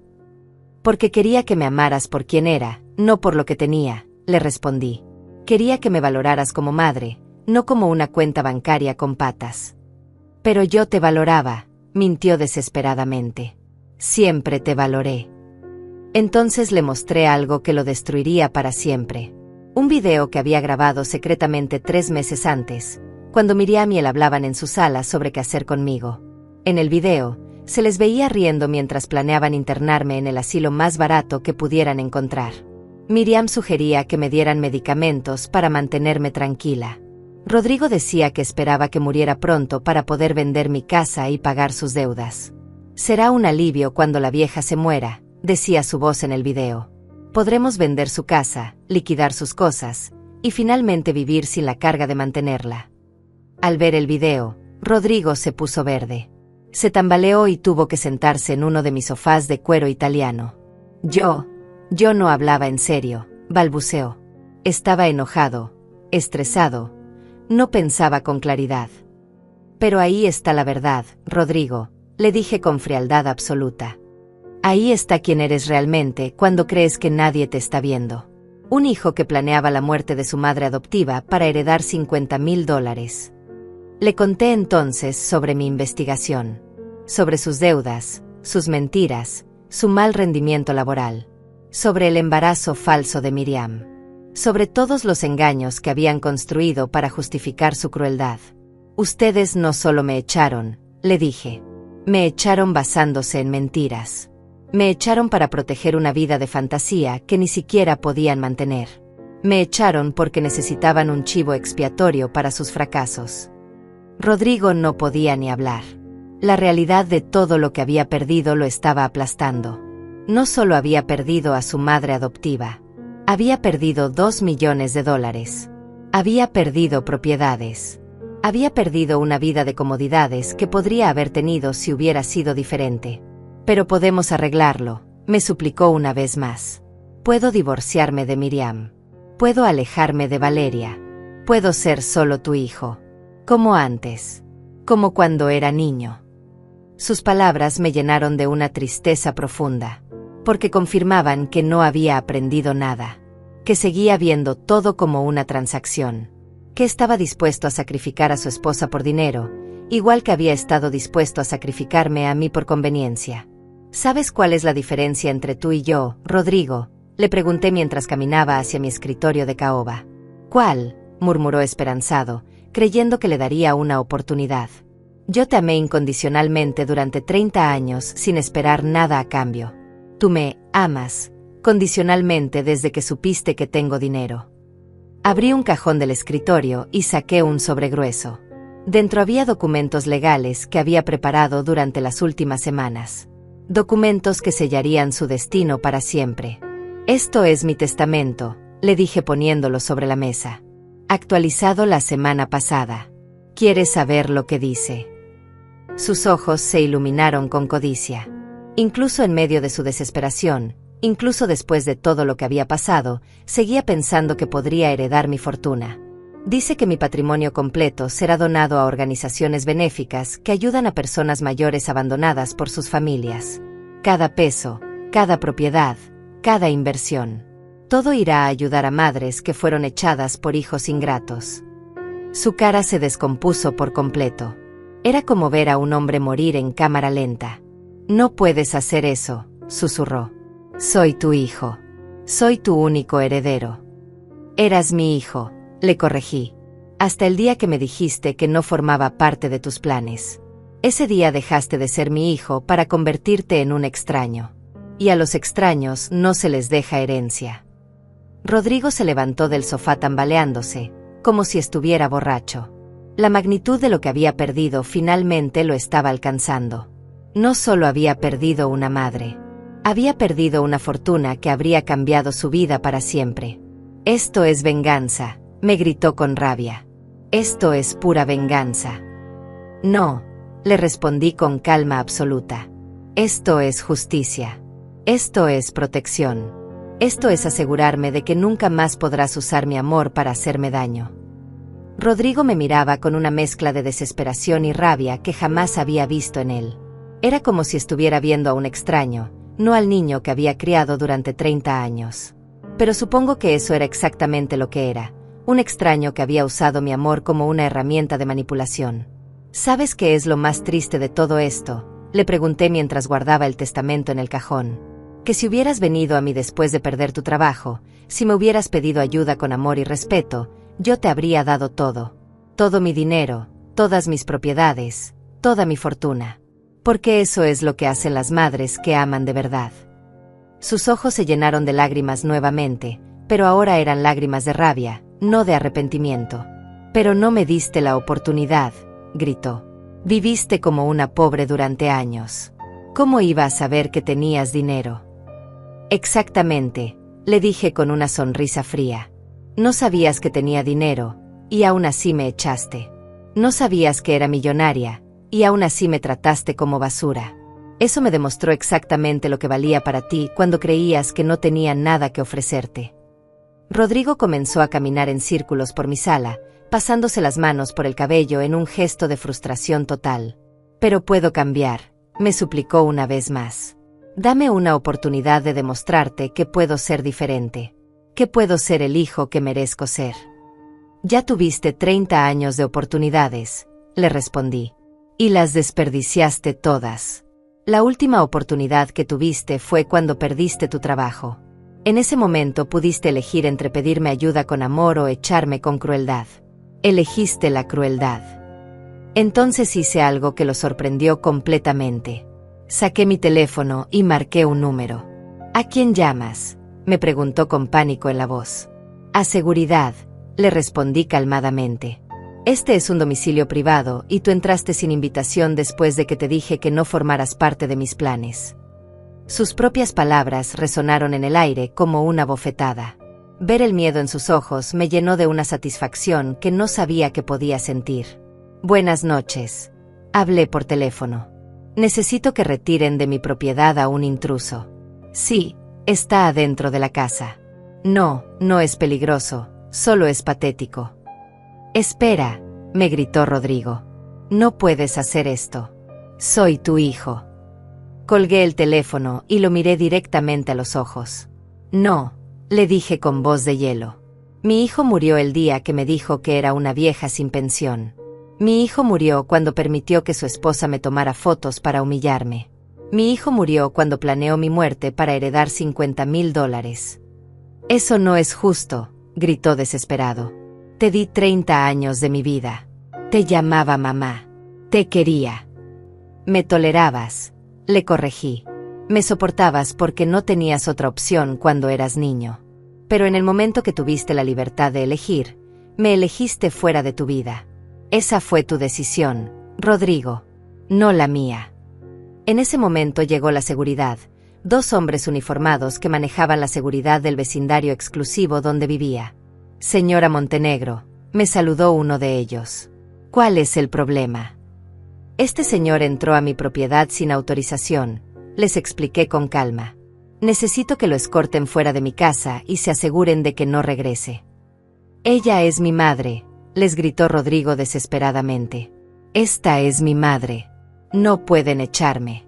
Porque quería que me amaras por quien era, no por lo que tenía, le respondí. Quería que me valoraras como madre, no como una cuenta bancaria con patas. Pero yo te valoraba, mintió desesperadamente. Siempre te valoré. Entonces le mostré algo que lo destruiría para siempre. Un video que había grabado secretamente 3 meses antes, cuando Miriam y él hablaban en su sala sobre qué hacer conmigo. En el video, se les veía riendo mientras planeaban internarme en el asilo más barato que pudieran encontrar. Miriam sugería que me dieran medicamentos para mantenerme tranquila. Rodrigo decía que esperaba que muriera pronto para poder vender mi casa y pagar sus deudas. Será un alivio cuando la vieja se muera, decía su voz en el video. Podremos vender su casa, liquidar sus cosas, y finalmente vivir sin la carga de mantenerla. Al ver el video, Rodrigo se puso verde. Se tambaleó y tuvo que sentarse en uno de mis sofás de cuero italiano. Yo no hablaba en serio, balbuceó. Estaba enojado, estresado, no pensaba con claridad. Pero ahí está la verdad, Rodrigo, le dije con frialdad absoluta. Ahí está quién eres realmente cuando crees que nadie te está viendo. Un hijo que planeaba la muerte de su madre adoptiva para heredar $50,000. Le conté entonces sobre mi investigación, sobre sus deudas, sus mentiras, su mal rendimiento laboral, sobre el embarazo falso de Miriam, sobre todos los engaños que habían construido para justificar su crueldad. Ustedes no solo me echaron, le dije, me echaron basándose en mentiras. Me echaron para proteger una vida de fantasía que ni siquiera podían mantener. Me echaron porque necesitaban un chivo expiatorio para sus fracasos. Rodrigo no podía ni hablar. La realidad de todo lo que había perdido lo estaba aplastando. No solo había perdido a su madre adoptiva. Había perdido $2 millones. Había perdido propiedades. Había perdido una vida de comodidades que podría haber tenido si hubiera sido diferente. Pero podemos arreglarlo, me suplicó una vez más. Puedo divorciarme de Miriam. Puedo alejarme de Valeria. Puedo ser solo tu hijo. Como antes. Como cuando era niño. Sus palabras me llenaron de una tristeza profunda, porque confirmaban que no había aprendido nada, que seguía viendo todo como una transacción, que estaba dispuesto a sacrificar a su esposa por dinero, igual que había estado dispuesto a sacrificarme a mí por conveniencia. ¿Sabes cuál es la diferencia entre tú y yo, Rodrigo?, le pregunté mientras caminaba hacia mi escritorio de caoba. ¿Cuál?, murmuró esperanzado, creyendo que le daría una oportunidad. Yo te amé incondicionalmente durante 30 años sin esperar nada a cambio. Tú me amas condicionalmente desde que supiste que tengo dinero. Abrí un cajón del escritorio y saqué un sobre grueso. Dentro había documentos legales que había preparado durante las últimas semanas. Documentos que sellarían su destino para siempre. Esto es mi testamento, le dije poniéndolo sobre la mesa. Actualizado la semana pasada. ¿Quieres saber lo que dice? Sus ojos se iluminaron con codicia. Incluso en medio de su desesperación, incluso después de todo lo que había pasado, seguía pensando que podría heredar mi fortuna. Dice que mi patrimonio completo será donado a organizaciones benéficas que ayudan a personas mayores abandonadas por sus familias. Cada peso, cada propiedad, cada inversión. Todo irá a ayudar a madres que fueron echadas por hijos ingratos. Su cara se descompuso por completo. Era como ver a un hombre morir en cámara lenta. No puedes hacer eso, susurró. Soy tu hijo. Soy tu único heredero. Eras mi hijo, le corregí. Hasta el día que me dijiste que no formaba parte de tus planes. Ese día dejaste de ser mi hijo para convertirte en un extraño. Y a los extraños no se les deja herencia. Rodrigo se levantó del sofá tambaleándose, como si estuviera borracho. La magnitud de lo que había perdido finalmente lo estaba alcanzando. No solo había perdido una madre. Había perdido una fortuna que habría cambiado su vida para siempre. Esto es venganza, me gritó con rabia. Esto es pura venganza. No, le respondí con calma absoluta. Esto es justicia. Esto es protección. Esto es asegurarme de que nunca más podrás usar mi amor para hacerme daño. Rodrigo me miraba con una mezcla de desesperación y rabia que jamás había visto en él. Era como si estuviera viendo a un extraño, no al niño que había criado durante 30 años. Pero supongo que eso era exactamente lo que era, un extraño que había usado mi amor como una herramienta de manipulación. ¿Sabes qué es lo más triste de todo esto?, le pregunté mientras guardaba el testamento en el cajón. Que si hubieras venido a mí después de perder tu trabajo, si me hubieras pedido ayuda con amor y respeto, yo te habría dado todo. Todo mi dinero, todas mis propiedades, toda mi fortuna. Porque eso es lo que hacen las madres que aman de verdad. Sus ojos se llenaron de lágrimas nuevamente, pero ahora eran lágrimas de rabia, no de arrepentimiento. Pero no me diste la oportunidad, gritó. Viviste como una pobre durante años. ¿Cómo iba a saber que tenías dinero? Exactamente, le dije con una sonrisa fría. No sabías que tenía dinero, y aún así me echaste. No sabías que era millonaria, y aún así me trataste como basura. Eso me demostró exactamente lo que valía para ti cuando creías que no tenía nada que ofrecerte. Rodrigo comenzó a caminar en círculos por mi sala, pasándose las manos por el cabello en un gesto de frustración total. Pero puedo cambiar, me suplicó una vez más. Dame una oportunidad de demostrarte que puedo ser diferente, que puedo ser el hijo que merezco ser. Ya tuviste 30 años de oportunidades, le respondí. Y las desperdiciaste todas. La última oportunidad que tuviste fue cuando perdiste tu trabajo. En ese momento pudiste elegir entre pedirme ayuda con amor o echarme con crueldad. Elegiste la crueldad. Entonces hice algo que lo sorprendió completamente. Saqué mi teléfono y marqué un número. ¿A quién llamas?, me preguntó con pánico en la voz. A seguridad, le respondí calmadamente. Este es un domicilio privado y tú entraste sin invitación después de que te dije que no formaras parte de mis planes. Sus propias palabras resonaron en el aire como una bofetada. Ver el miedo en sus ojos me llenó de una satisfacción que no sabía que podía sentir. Buenas noches. Hablé por teléfono. Necesito que retiren de mi propiedad a un intruso. Sí, está adentro de la casa. No, no es peligroso, solo es patético. Espera, me gritó Rodrigo. No puedes hacer esto. Soy tu hijo. Colgué el teléfono y lo miré directamente a los ojos. No, le dije con voz de hielo. Mi hijo murió el día que me dijo que era una vieja sin pensión. Mi hijo murió cuando permitió que su esposa me tomara fotos para humillarme. Mi hijo murió cuando planeó mi muerte para heredar $50,000. Eso no es justo, gritó desesperado. Te di 30 años de mi vida. Te llamaba mamá. Te quería. Me tolerabas, le corregí. Me soportabas porque no tenías otra opción cuando eras niño. Pero en el momento que tuviste la libertad de elegir, me elegiste fuera de tu vida. Esa fue tu decisión, Rodrigo, no la mía. En ese momento llegó la seguridad, 2 hombres uniformados que manejaban la seguridad del vecindario exclusivo donde vivía. Señora Montenegro, me saludó uno de ellos. ¿Cuál es el problema? Este señor entró a mi propiedad sin autorización, les expliqué con calma. Necesito que lo escorten fuera de mi casa y se aseguren de que no regrese. Ella es mi madre, les gritó Rodrigo desesperadamente. Esta es mi madre. No pueden echarme.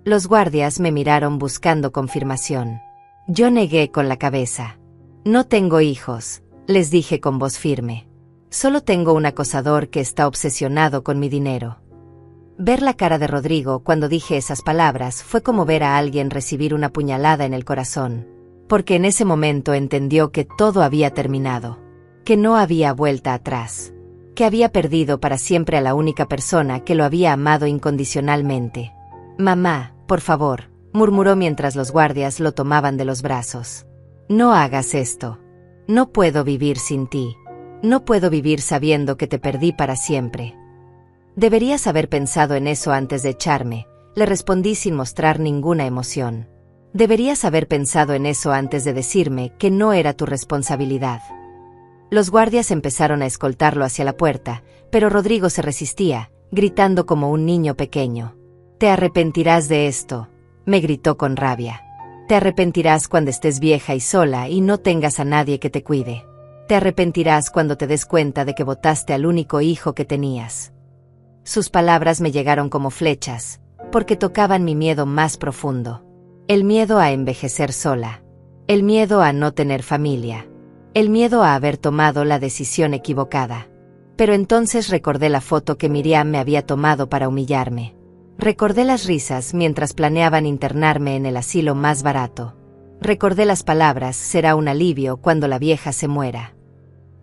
Los guardias me miraron buscando confirmación. Yo negué con la cabeza. No tengo hijos, les dije con voz firme. Solo tengo un acosador que está obsesionado con mi dinero. Ver la cara de Rodrigo cuando dije esas palabras fue como ver a alguien recibir una puñalada en el corazón, porque en ese momento entendió que todo había terminado, que no había vuelta atrás, que había perdido para siempre a la única persona que lo había amado incondicionalmente. «Mamá, por favor», murmuró mientras los guardias lo tomaban de los brazos. «No hagas esto. No puedo vivir sin ti. No puedo vivir sabiendo que te perdí para siempre». «Deberías haber pensado en eso antes de echarme», le respondí sin mostrar ninguna emoción. «Deberías haber pensado en eso antes de decirme que no era tu responsabilidad». Los guardias empezaron a escoltarlo hacia la puerta, pero Rodrigo se resistía, gritando como un niño pequeño. «Te arrepentirás de esto», me gritó con rabia. «Te arrepentirás cuando estés vieja y sola y no tengas a nadie que te cuide. Te arrepentirás cuando te des cuenta de que botaste al único hijo que tenías». Sus palabras me llegaron como flechas, porque tocaban mi miedo más profundo. El miedo a envejecer sola. El miedo a no tener familia. El miedo a haber tomado la decisión equivocada. Pero entonces recordé la foto que Miriam me había tomado para humillarme. Recordé las risas mientras planeaban internarme en el asilo más barato. Recordé las palabras «será un alivio cuando la vieja se muera».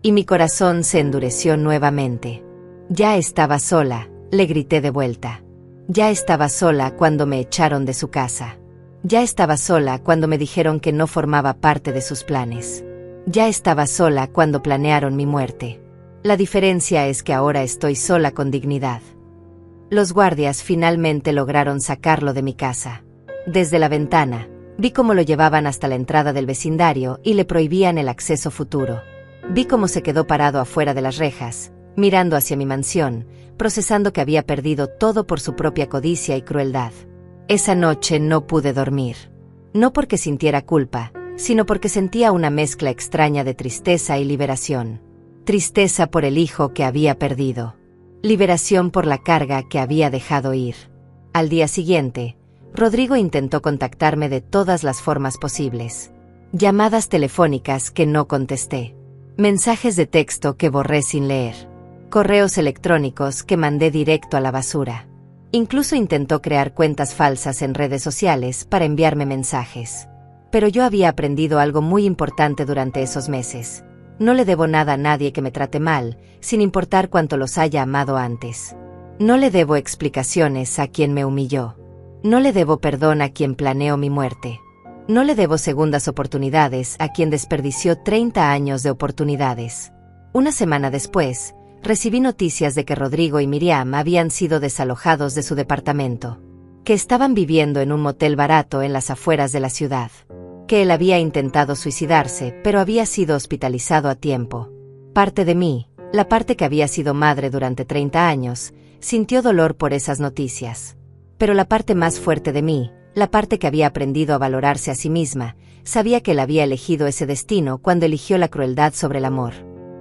Y mi corazón se endureció nuevamente. Ya estaba sola, le grité de vuelta. Ya estaba sola cuando me echaron de su casa. Ya estaba sola cuando me dijeron que no formaba parte de sus planes. Ya estaba sola cuando planearon mi muerte. La diferencia es que ahora estoy sola con dignidad. Los guardias finalmente lograron sacarlo de mi casa. Desde la ventana, vi cómo lo llevaban hasta la entrada del vecindario y le prohibían el acceso futuro. Vi cómo se quedó parado afuera de las rejas, mirando hacia mi mansión, procesando que había perdido todo por su propia codicia y crueldad. Esa noche no pude dormir. No porque sintiera culpa, sino porque sentía una mezcla extraña de tristeza y liberación. Tristeza por el hijo que había perdido. Liberación por la carga que había dejado ir. Al día siguiente, Rodrigo intentó contactarme de todas las formas posibles. Llamadas telefónicas que no contesté. Mensajes de texto que borré sin leer. Correos electrónicos que mandé directo a la basura. Incluso intentó crear cuentas falsas en redes sociales para enviarme mensajes. Pero yo había aprendido algo muy importante durante esos meses. No le debo nada a nadie que me trate mal, sin importar cuánto los haya amado antes. No le debo explicaciones a quien me humilló. No le debo perdón a quien planeó mi muerte. No le debo segundas oportunidades a quien desperdició 30 años de oportunidades. Una semana después, recibí noticias de que Rodrigo y Miriam habían sido desalojados de su departamento, que estaban viviendo en un motel barato en las afueras de la ciudad, que él había intentado suicidarse pero había sido hospitalizado a tiempo. Parte de mí, la parte que había sido madre durante 30 años, sintió dolor por esas noticias. Pero la parte más fuerte de mí, la parte que había aprendido a valorarse a sí misma, sabía que él había elegido ese destino cuando eligió la crueldad sobre el amor.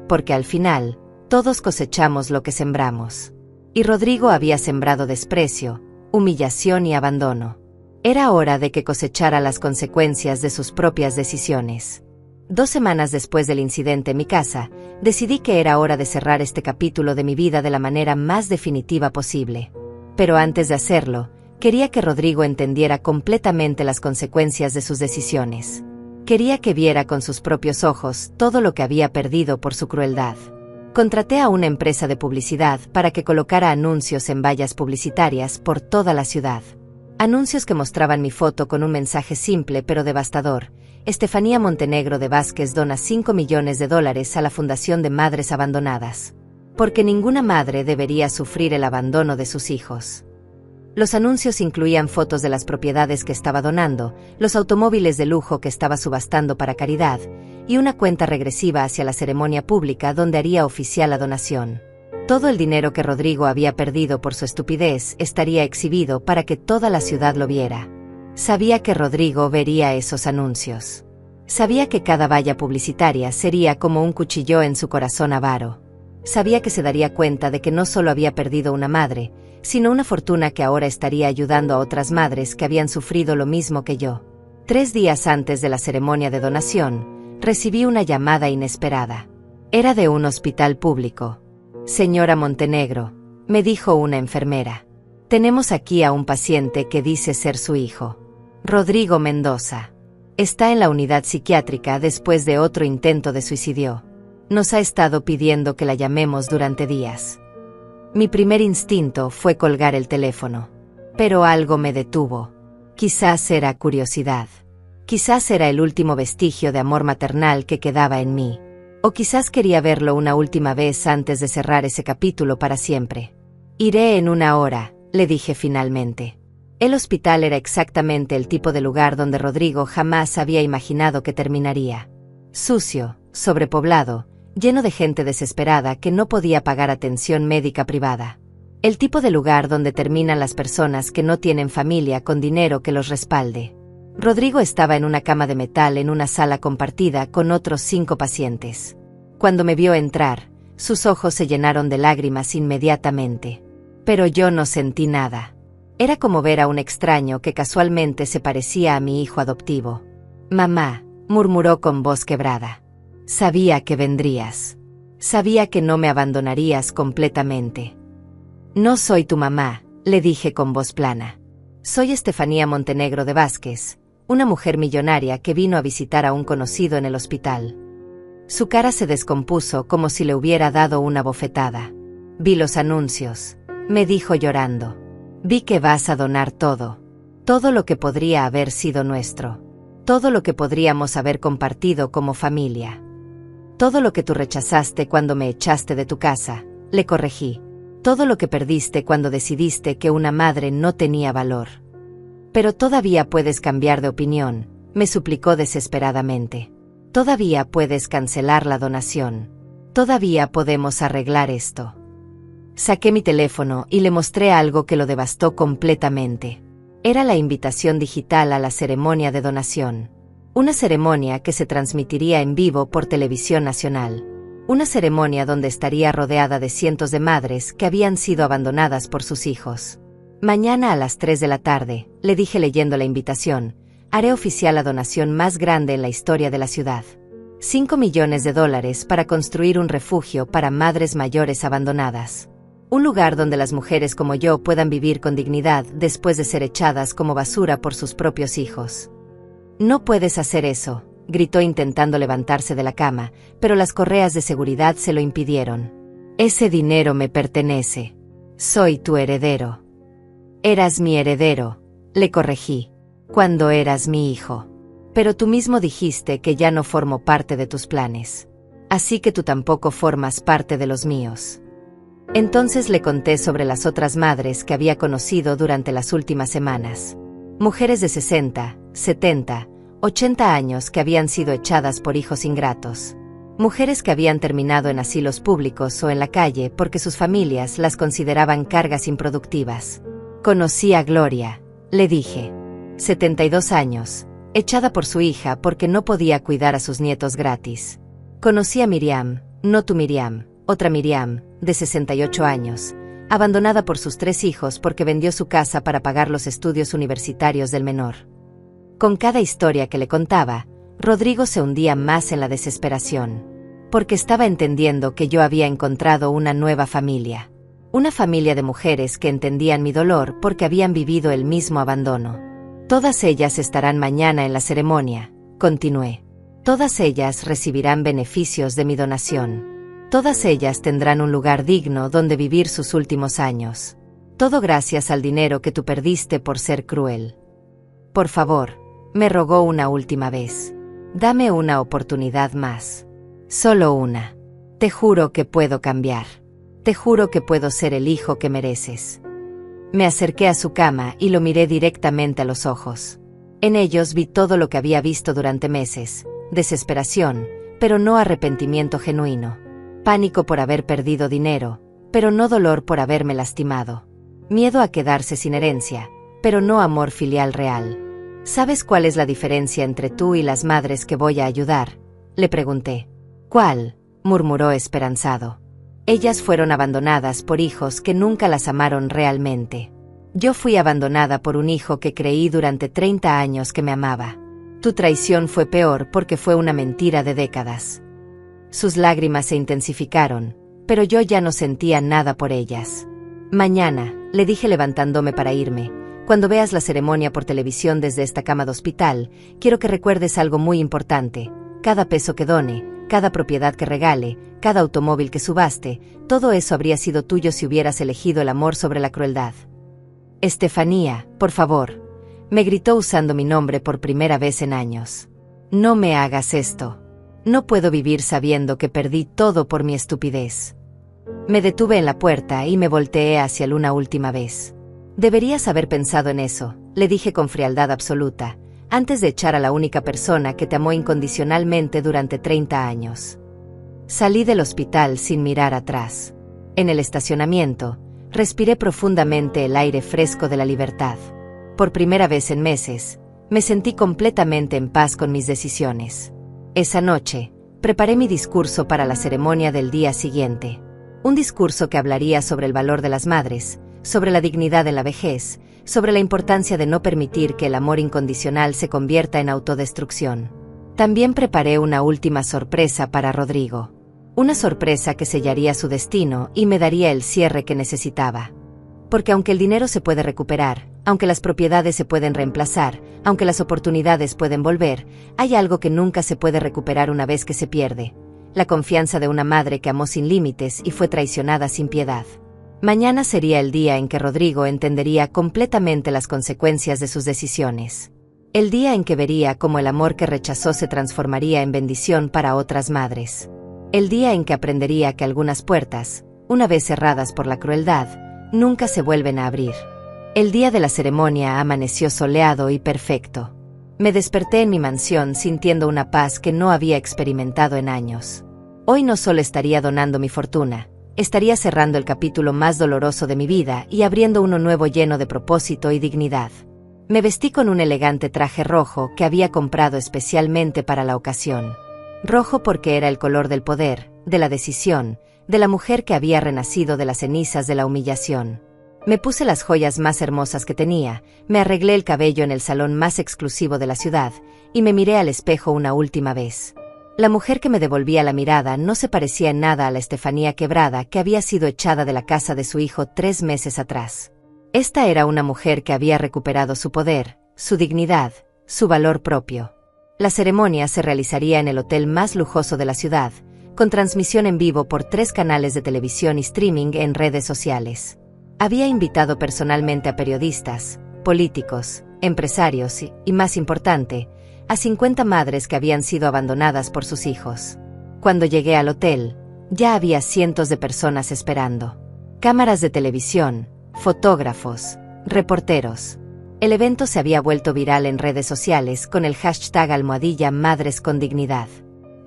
Porque al final, todos cosechamos lo que sembramos. Y Rodrigo había sembrado desprecio, humillación y abandono. Era hora de que cosechara las consecuencias de sus propias decisiones. 2 semanas después del incidente en mi casa, decidí que era hora de cerrar este capítulo de mi vida de la manera más definitiva posible. Pero antes de hacerlo, quería que Rodrigo entendiera completamente las consecuencias de sus decisiones. Quería que viera con sus propios ojos todo lo que había perdido por su crueldad. Contraté a una empresa de publicidad para que colocara anuncios en vallas publicitarias por toda la ciudad. Anuncios que mostraban mi foto con un mensaje simple pero devastador. Estefanía Montenegro de Vázquez dona $5 millones a la Fundación de Madres Abandonadas. Porque ninguna madre debería sufrir el abandono de sus hijos. Los anuncios incluían fotos de las propiedades que estaba donando, los automóviles de lujo que estaba subastando para caridad, y una cuenta regresiva hacia la ceremonia pública donde haría oficial la donación. Todo el dinero que Rodrigo había perdido por su estupidez estaría exhibido para que toda la ciudad lo viera. Sabía que Rodrigo vería esos anuncios. Sabía que cada valla publicitaria sería como un cuchillo en su corazón avaro. Sabía que se daría cuenta de que no solo había perdido una madre, sino una fortuna que ahora estaría ayudando a otras madres que habían sufrido lo mismo que yo. 3 días antes de la ceremonia de donación, recibí una llamada inesperada. Era de un hospital público. «Señora Montenegro», me dijo una enfermera. Tenemos aquí a un paciente que dice ser su hijo. Rodrigo Mendoza. Está en la unidad psiquiátrica después de otro intento de suicidio. Nos ha estado pidiendo que la llamemos durante días. Mi primer instinto fue colgar el teléfono. Pero algo me detuvo. Quizás era curiosidad. Quizás era el último vestigio de amor maternal que quedaba en mí. O quizás quería verlo una última vez antes de cerrar ese capítulo para siempre. Iré en 1 hora, le dije finalmente. El hospital era exactamente el tipo de lugar donde Rodrigo jamás había imaginado que terminaría. Sucio, sobrepoblado, lleno de gente desesperada que no podía pagar atención médica privada. El tipo de lugar donde terminan las personas que no tienen familia con dinero que los respalde. Rodrigo estaba en una cama de metal en una sala compartida con otros 5 pacientes. Cuando me vio entrar, sus ojos se llenaron de lágrimas inmediatamente. Pero yo no sentí nada. Era como ver a un extraño que casualmente se parecía a mi hijo adoptivo. «Mamá», murmuró con voz quebrada. «Sabía que vendrías. Sabía que no me abandonarías completamente». «No soy tu mamá», le dije con voz plana. «Soy Estefanía Montenegro de Vázquez, una mujer millonaria que vino a visitar a un conocido en el hospital». Su cara se descompuso como si le hubiera dado una bofetada. «Vi los anuncios», me dijo llorando. «Vi que vas a donar todo. Todo lo que podría haber sido nuestro. Todo lo que podríamos haber compartido como familia. Todo lo que tú rechazaste cuando me echaste de tu casa», le corregí. «Todo lo que perdiste cuando decidiste que una madre no tenía valor. Pero todavía puedes cambiar de opinión», me suplicó desesperadamente. «Todavía puedes cancelar la donación. Todavía podemos arreglar esto». Saqué mi teléfono y le mostré algo que lo devastó completamente. Era la invitación digital a la ceremonia de donación. Una ceremonia que se transmitiría en vivo por televisión nacional. Una ceremonia donde estaría rodeada de cientos de madres que habían sido abandonadas por sus hijos. «Mañana a las 3 de la tarde», le dije leyendo la invitación, «haré oficial la donación más grande en la historia de la ciudad. $5 millones para construir un refugio para madres mayores abandonadas. Un lugar donde las mujeres como yo puedan vivir con dignidad después de ser echadas como basura por sus propios hijos». «No puedes hacer eso», gritó intentando levantarse de la cama, pero las correas de seguridad se lo impidieron. «Ese dinero me pertenece. Soy tu heredero». «Eras mi heredero», le corregí, «cuando eras mi hijo. Pero tú mismo dijiste que ya no formo parte de tus planes. Así que tú tampoco formas parte de los míos». Entonces le conté sobre las otras madres que había conocido durante las últimas semanas. Mujeres de 60, 70, 80 años que habían sido echadas por hijos ingratos. Mujeres que habían terminado en asilos públicos o en la calle porque sus familias las consideraban cargas improductivas. «Conocí a Gloria», le dije. 72 años, echada por su hija porque no podía cuidar a sus nietos gratis. Conocí a Miriam, no tu Miriam, otra Miriam, de 68 años, abandonada por sus 3 hijos porque vendió su casa para pagar los estudios universitarios del menor. Con cada historia que le contaba, Rodrigo se hundía más en la desesperación, porque estaba entendiendo que yo había encontrado una nueva familia. Una familia de mujeres que entendían mi dolor porque habían vivido el mismo abandono. «Todas ellas estarán mañana en la ceremonia», continué. «Todas ellas recibirán beneficios de mi donación. Todas ellas tendrán un lugar digno donde vivir sus últimos años. Todo gracias al dinero que tú perdiste por ser cruel. Por favor», me rogó una última vez. «Dame una oportunidad más. Solo una. Te juro que puedo cambiar. Te juro que puedo ser el hijo que mereces». Me acerqué a su cama y lo miré directamente a los ojos. En ellos vi todo lo que había visto durante meses: desesperación, pero no arrepentimiento genuino. Pánico por haber perdido dinero, pero no dolor por haberme lastimado. Miedo a quedarse sin herencia, pero no amor filial real. «¿Sabes cuál es la diferencia entre tú y las madres que voy a ayudar?», le pregunté. «¿Cuál?», murmuró esperanzado. «Ellas fueron abandonadas por hijos que nunca las amaron realmente. Yo fui abandonada por un hijo que creí durante 30 años que me amaba. Tu traición fue peor porque fue una mentira de décadas». Sus lágrimas se intensificaron, pero yo ya no sentía nada por ellas. «Mañana», le dije levantándome para irme. Cuando veas la ceremonia por televisión desde esta cama de hospital, quiero que recuerdes algo muy importante. Cada peso que done, cada propiedad que regale, cada automóvil que subaste, todo eso habría sido tuyo si hubieras elegido el amor sobre la crueldad. Estefanía, por favor, me gritó usando mi nombre por primera vez en años. No me hagas esto. No puedo vivir sabiendo que perdí todo por mi estupidez. Me detuve en la puerta y me volteé hacia él una última vez. Deberías haber pensado en eso, le dije con frialdad absoluta, antes de echar a la única persona que te amó incondicionalmente durante 30 años. Salí del hospital sin mirar atrás. En el estacionamiento, respiré profundamente el aire fresco de la libertad. Por primera vez en meses, me sentí completamente en paz con mis decisiones. Esa noche, preparé mi discurso para la ceremonia del día siguiente. Un discurso que hablaría sobre el valor de las madres, sobre la dignidad en la vejez, sobre la importancia de no permitir que el amor incondicional se convierta en autodestrucción. También preparé una última sorpresa para Rodrigo. Una sorpresa que sellaría su destino y me daría el cierre que necesitaba. Porque aunque el dinero se puede recuperar, aunque las propiedades se pueden reemplazar, aunque las oportunidades pueden volver, hay algo que nunca se puede recuperar una vez que se pierde: la confianza de una madre que amó sin límites y fue traicionada sin piedad. Mañana sería el día en que Rodrigo entendería completamente las consecuencias de sus decisiones. El día en que vería cómo el amor que rechazó se transformaría en bendición para otras madres. El día en que aprendería que algunas puertas, una vez cerradas por la crueldad, nunca se vuelven a abrir. El día de la ceremonia amaneció soleado y perfecto. Me desperté en mi mansión sintiendo una paz que no había experimentado en años. Hoy no solo estaría donando mi fortuna, estaría cerrando el capítulo más doloroso de mi vida y abriendo uno nuevo lleno de propósito y dignidad. Me vestí con un elegante traje rojo que había comprado especialmente para la ocasión. Rojo porque era el color del poder, de la decisión, de la mujer que había renacido de las cenizas de la humillación. Me puse las joyas más hermosas que tenía, me arreglé el cabello en el salón más exclusivo de la ciudad, y me miré al espejo una última vez. La mujer que me devolvía la mirada no se parecía en nada a la Estefanía quebrada que había sido echada de la casa de su hijo 3 meses atrás. Esta era una mujer que había recuperado su poder, su dignidad, su valor propio. La ceremonia se realizaría en el hotel más lujoso de la ciudad, con transmisión en vivo por 3 canales de televisión y streaming en redes sociales. Había invitado personalmente a periodistas, políticos, empresarios y, más importante, a 50 madres que habían sido abandonadas por sus hijos. Cuando llegué al hotel, ya había cientos de personas esperando. Cámaras de televisión, fotógrafos, reporteros. El evento se había vuelto viral en redes sociales con el hashtag #Madres con Dignidad.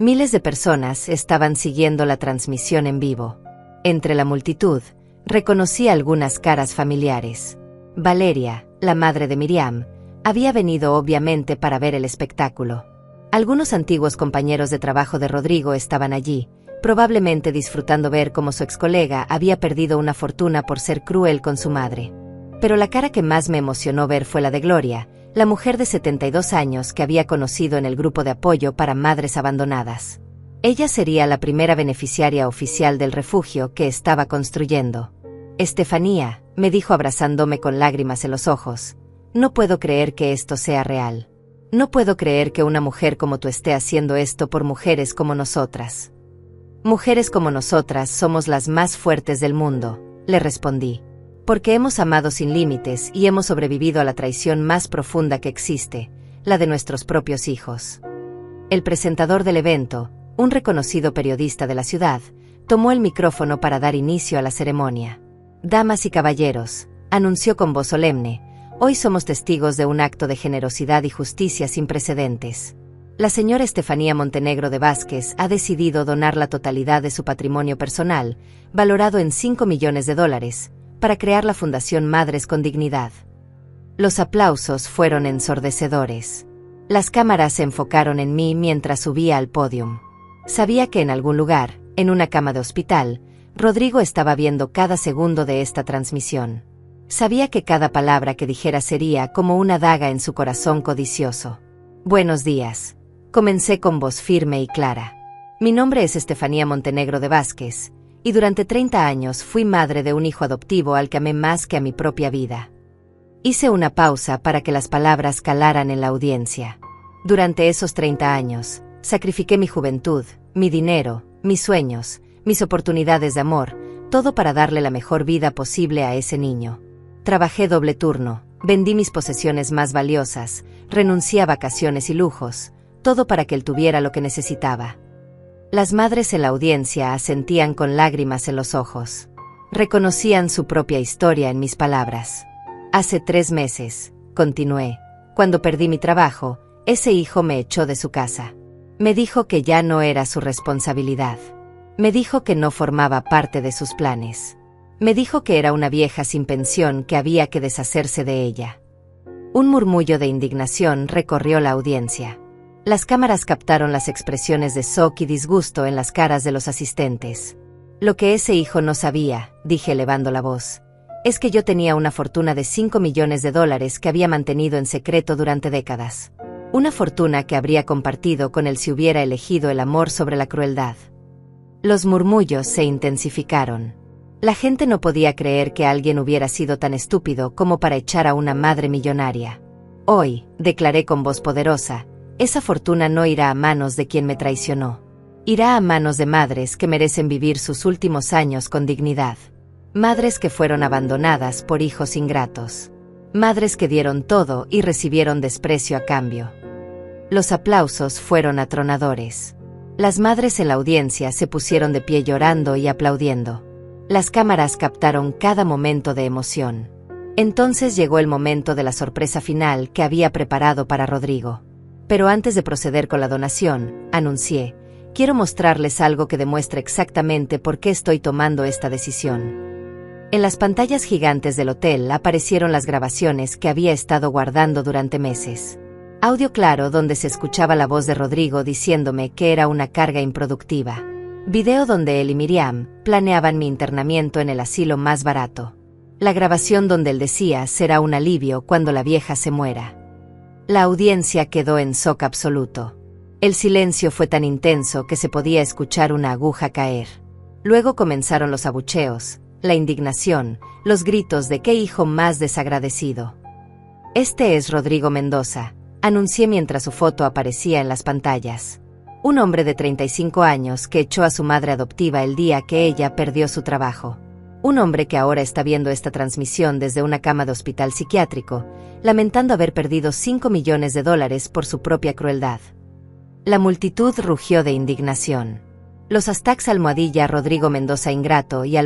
Miles de personas estaban siguiendo la transmisión en vivo. Entre la multitud, reconocí algunas caras familiares. Valeria, la madre de Miriam, había venido obviamente para ver el espectáculo. Algunos antiguos compañeros de trabajo de Rodrigo estaban allí, probablemente disfrutando ver cómo su excolega había perdido una fortuna por ser cruel con su madre. Pero la cara que más me emocionó ver fue la de Gloria, la mujer de 72 años que había conocido en el grupo de apoyo para madres abandonadas. Ella sería la primera beneficiaria oficial del refugio que estaba construyendo. Estefanía, me dijo abrazándome con lágrimas en los ojos, no puedo creer que esto sea real. No puedo creer que una mujer como tú esté haciendo esto por mujeres como nosotras. Mujeres como nosotras somos las más fuertes del mundo, le respondí. Porque hemos amado sin límites y hemos sobrevivido a la traición más profunda que existe, la de nuestros propios hijos. El presentador del evento, un reconocido periodista de la ciudad, tomó el micrófono para dar inicio a la ceremonia. Damas y caballeros, anunció con voz solemne, hoy somos testigos de un acto de generosidad y justicia sin precedentes. La señora Estefanía Montenegro de Vázquez ha decidido donar la totalidad de su patrimonio personal, valorado en $5 millones, para crear la Fundación Madres con Dignidad. Los aplausos fueron ensordecedores. Las cámaras se enfocaron en mí mientras subía al pódium. Sabía que en algún lugar, en una cama de hospital, Rodrigo estaba viendo cada segundo de esta transmisión. Sabía que cada palabra que dijera sería como una daga en su corazón codicioso. Buenos días. Comencé con voz firme y clara. Mi nombre es Estefanía Montenegro de Vázquez, Y durante 30 años fui madre de un hijo adoptivo al que amé más que a mi propia vida. Hice una pausa para que las palabras calaran en la audiencia. Durante esos 30 años, sacrifiqué mi juventud, mi dinero, mis sueños, mis oportunidades de amor, todo para darle la mejor vida posible a ese niño. Trabajé doble turno, vendí mis posesiones más valiosas, renuncié a vacaciones y lujos, todo para que él tuviera lo que necesitaba. Las madres en la audiencia asentían con lágrimas en los ojos. Reconocían su propia historia en mis palabras. Hace 3 meses, continué, cuando perdí mi trabajo, ese hijo me echó de su casa. Me dijo que ya no era su responsabilidad. Me dijo que no formaba parte de sus planes. Me dijo que era una vieja sin pensión que había que deshacerse de ella. Un murmullo de indignación recorrió la audiencia. Las cámaras captaron las expresiones de shock y disgusto en las caras de los asistentes. Lo que ese hijo no sabía, dije elevando la voz, es que yo tenía una fortuna de $5 millones que había mantenido en secreto durante décadas. Una fortuna que habría compartido con él si hubiera elegido el amor sobre la crueldad. Los murmullos se intensificaron. La gente no podía creer que alguien hubiera sido tan estúpido como para echar a una madre millonaria. Hoy, declaré con voz poderosa, esa fortuna no irá a manos de quien me traicionó. Irá a manos de madres que merecen vivir sus últimos años con dignidad. Madres que fueron abandonadas por hijos ingratos. Madres que dieron todo y recibieron desprecio a cambio. Los aplausos fueron atronadores. Las madres en la audiencia se pusieron de pie llorando y aplaudiendo. Las cámaras captaron cada momento de emoción. Entonces llegó el momento de la sorpresa final que había preparado para Rodrigo. Pero antes de proceder con la donación, anuncié, quiero mostrarles algo que demuestre exactamente por qué estoy tomando esta decisión. En las pantallas gigantes del hotel aparecieron las grabaciones que había estado guardando durante meses. Audio claro donde se escuchaba la voz de Rodrigo diciéndome que era una carga improductiva. Video donde él y Miriam planeaban mi internamiento en el asilo más barato. La grabación donde él decía será un alivio cuando la vieja se muera. La audiencia quedó en shock absoluto. El silencio fue tan intenso que se podía escuchar una aguja caer. Luego comenzaron los abucheos, la indignación, los gritos de qué hijo más desagradecido. Este es Rodrigo Mendoza, anuncié mientras su foto aparecía en las pantallas. Un hombre de 35 años que echó a su madre adoptiva el día que ella perdió su trabajo. Un hombre que ahora está viendo esta transmisión desde una cama de hospital psiquiátrico, lamentando haber perdido $5 millones por su propia crueldad. La multitud rugió de indignación. Los hashtags #Rodrigo Mendoza Ingrato y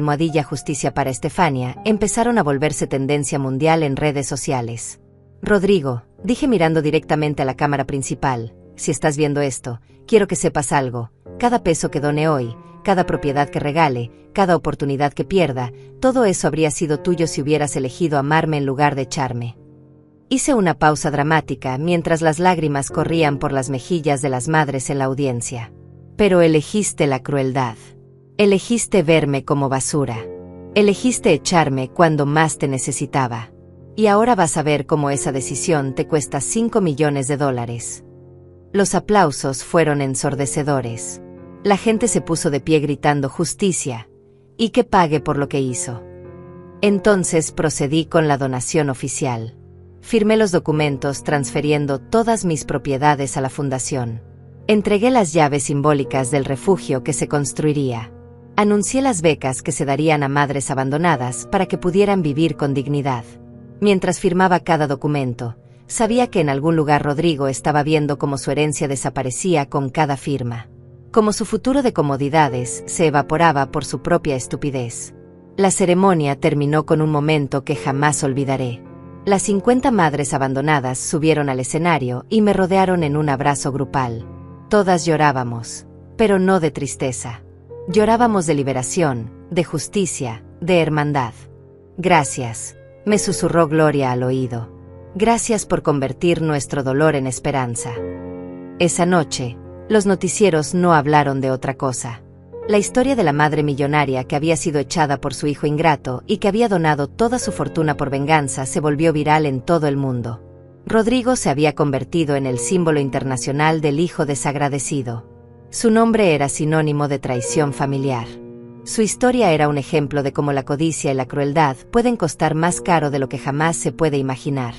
#Justicia para Estefania empezaron a volverse tendencia mundial en redes sociales. Rodrigo, dije mirando directamente a la cámara principal, si estás viendo esto, quiero que sepas algo, cada peso que done hoy, cada propiedad que regale, cada oportunidad que pierda, todo eso habría sido tuyo si hubieras elegido amarme en lugar de echarme. Hice una pausa dramática mientras las lágrimas corrían por las mejillas de las madres en la audiencia. Pero elegiste la crueldad. Elegiste verme como basura. Elegiste echarme cuando más te necesitaba. Y ahora vas a ver cómo esa decisión te cuesta $5 millones. Los aplausos fueron ensordecedores. La gente se puso de pie gritando justicia, y que pague por lo que hizo. Entonces procedí con la donación oficial. Firmé los documentos transfiriendo todas mis propiedades a la fundación. Entregué las llaves simbólicas del refugio que se construiría. Anuncié las becas que se darían a madres abandonadas para que pudieran vivir con dignidad. Mientras firmaba cada documento, sabía que en algún lugar Rodrigo estaba viendo cómo su herencia desaparecía con cada firma. Como su futuro de comodidades se evaporaba por su propia estupidez. La ceremonia terminó con un momento que jamás olvidaré. Las 50 madres abandonadas subieron al escenario y me rodearon en un abrazo grupal. Todas llorábamos, pero no de tristeza. Llorábamos de liberación, de justicia, de hermandad. Gracias, me susurró Gloria al oído. Gracias por convertir nuestro dolor en esperanza. Esa noche, los noticieros no hablaron de otra cosa. La historia de la madre millonaria que había sido echada por su hijo ingrato y que había donado toda su fortuna por venganza se volvió viral en todo el mundo. Rodrigo se había convertido en el símbolo internacional del hijo desagradecido. Su nombre era sinónimo de traición familiar. Su historia era un ejemplo de cómo la codicia y la crueldad pueden costar más caro de lo que jamás se puede imaginar.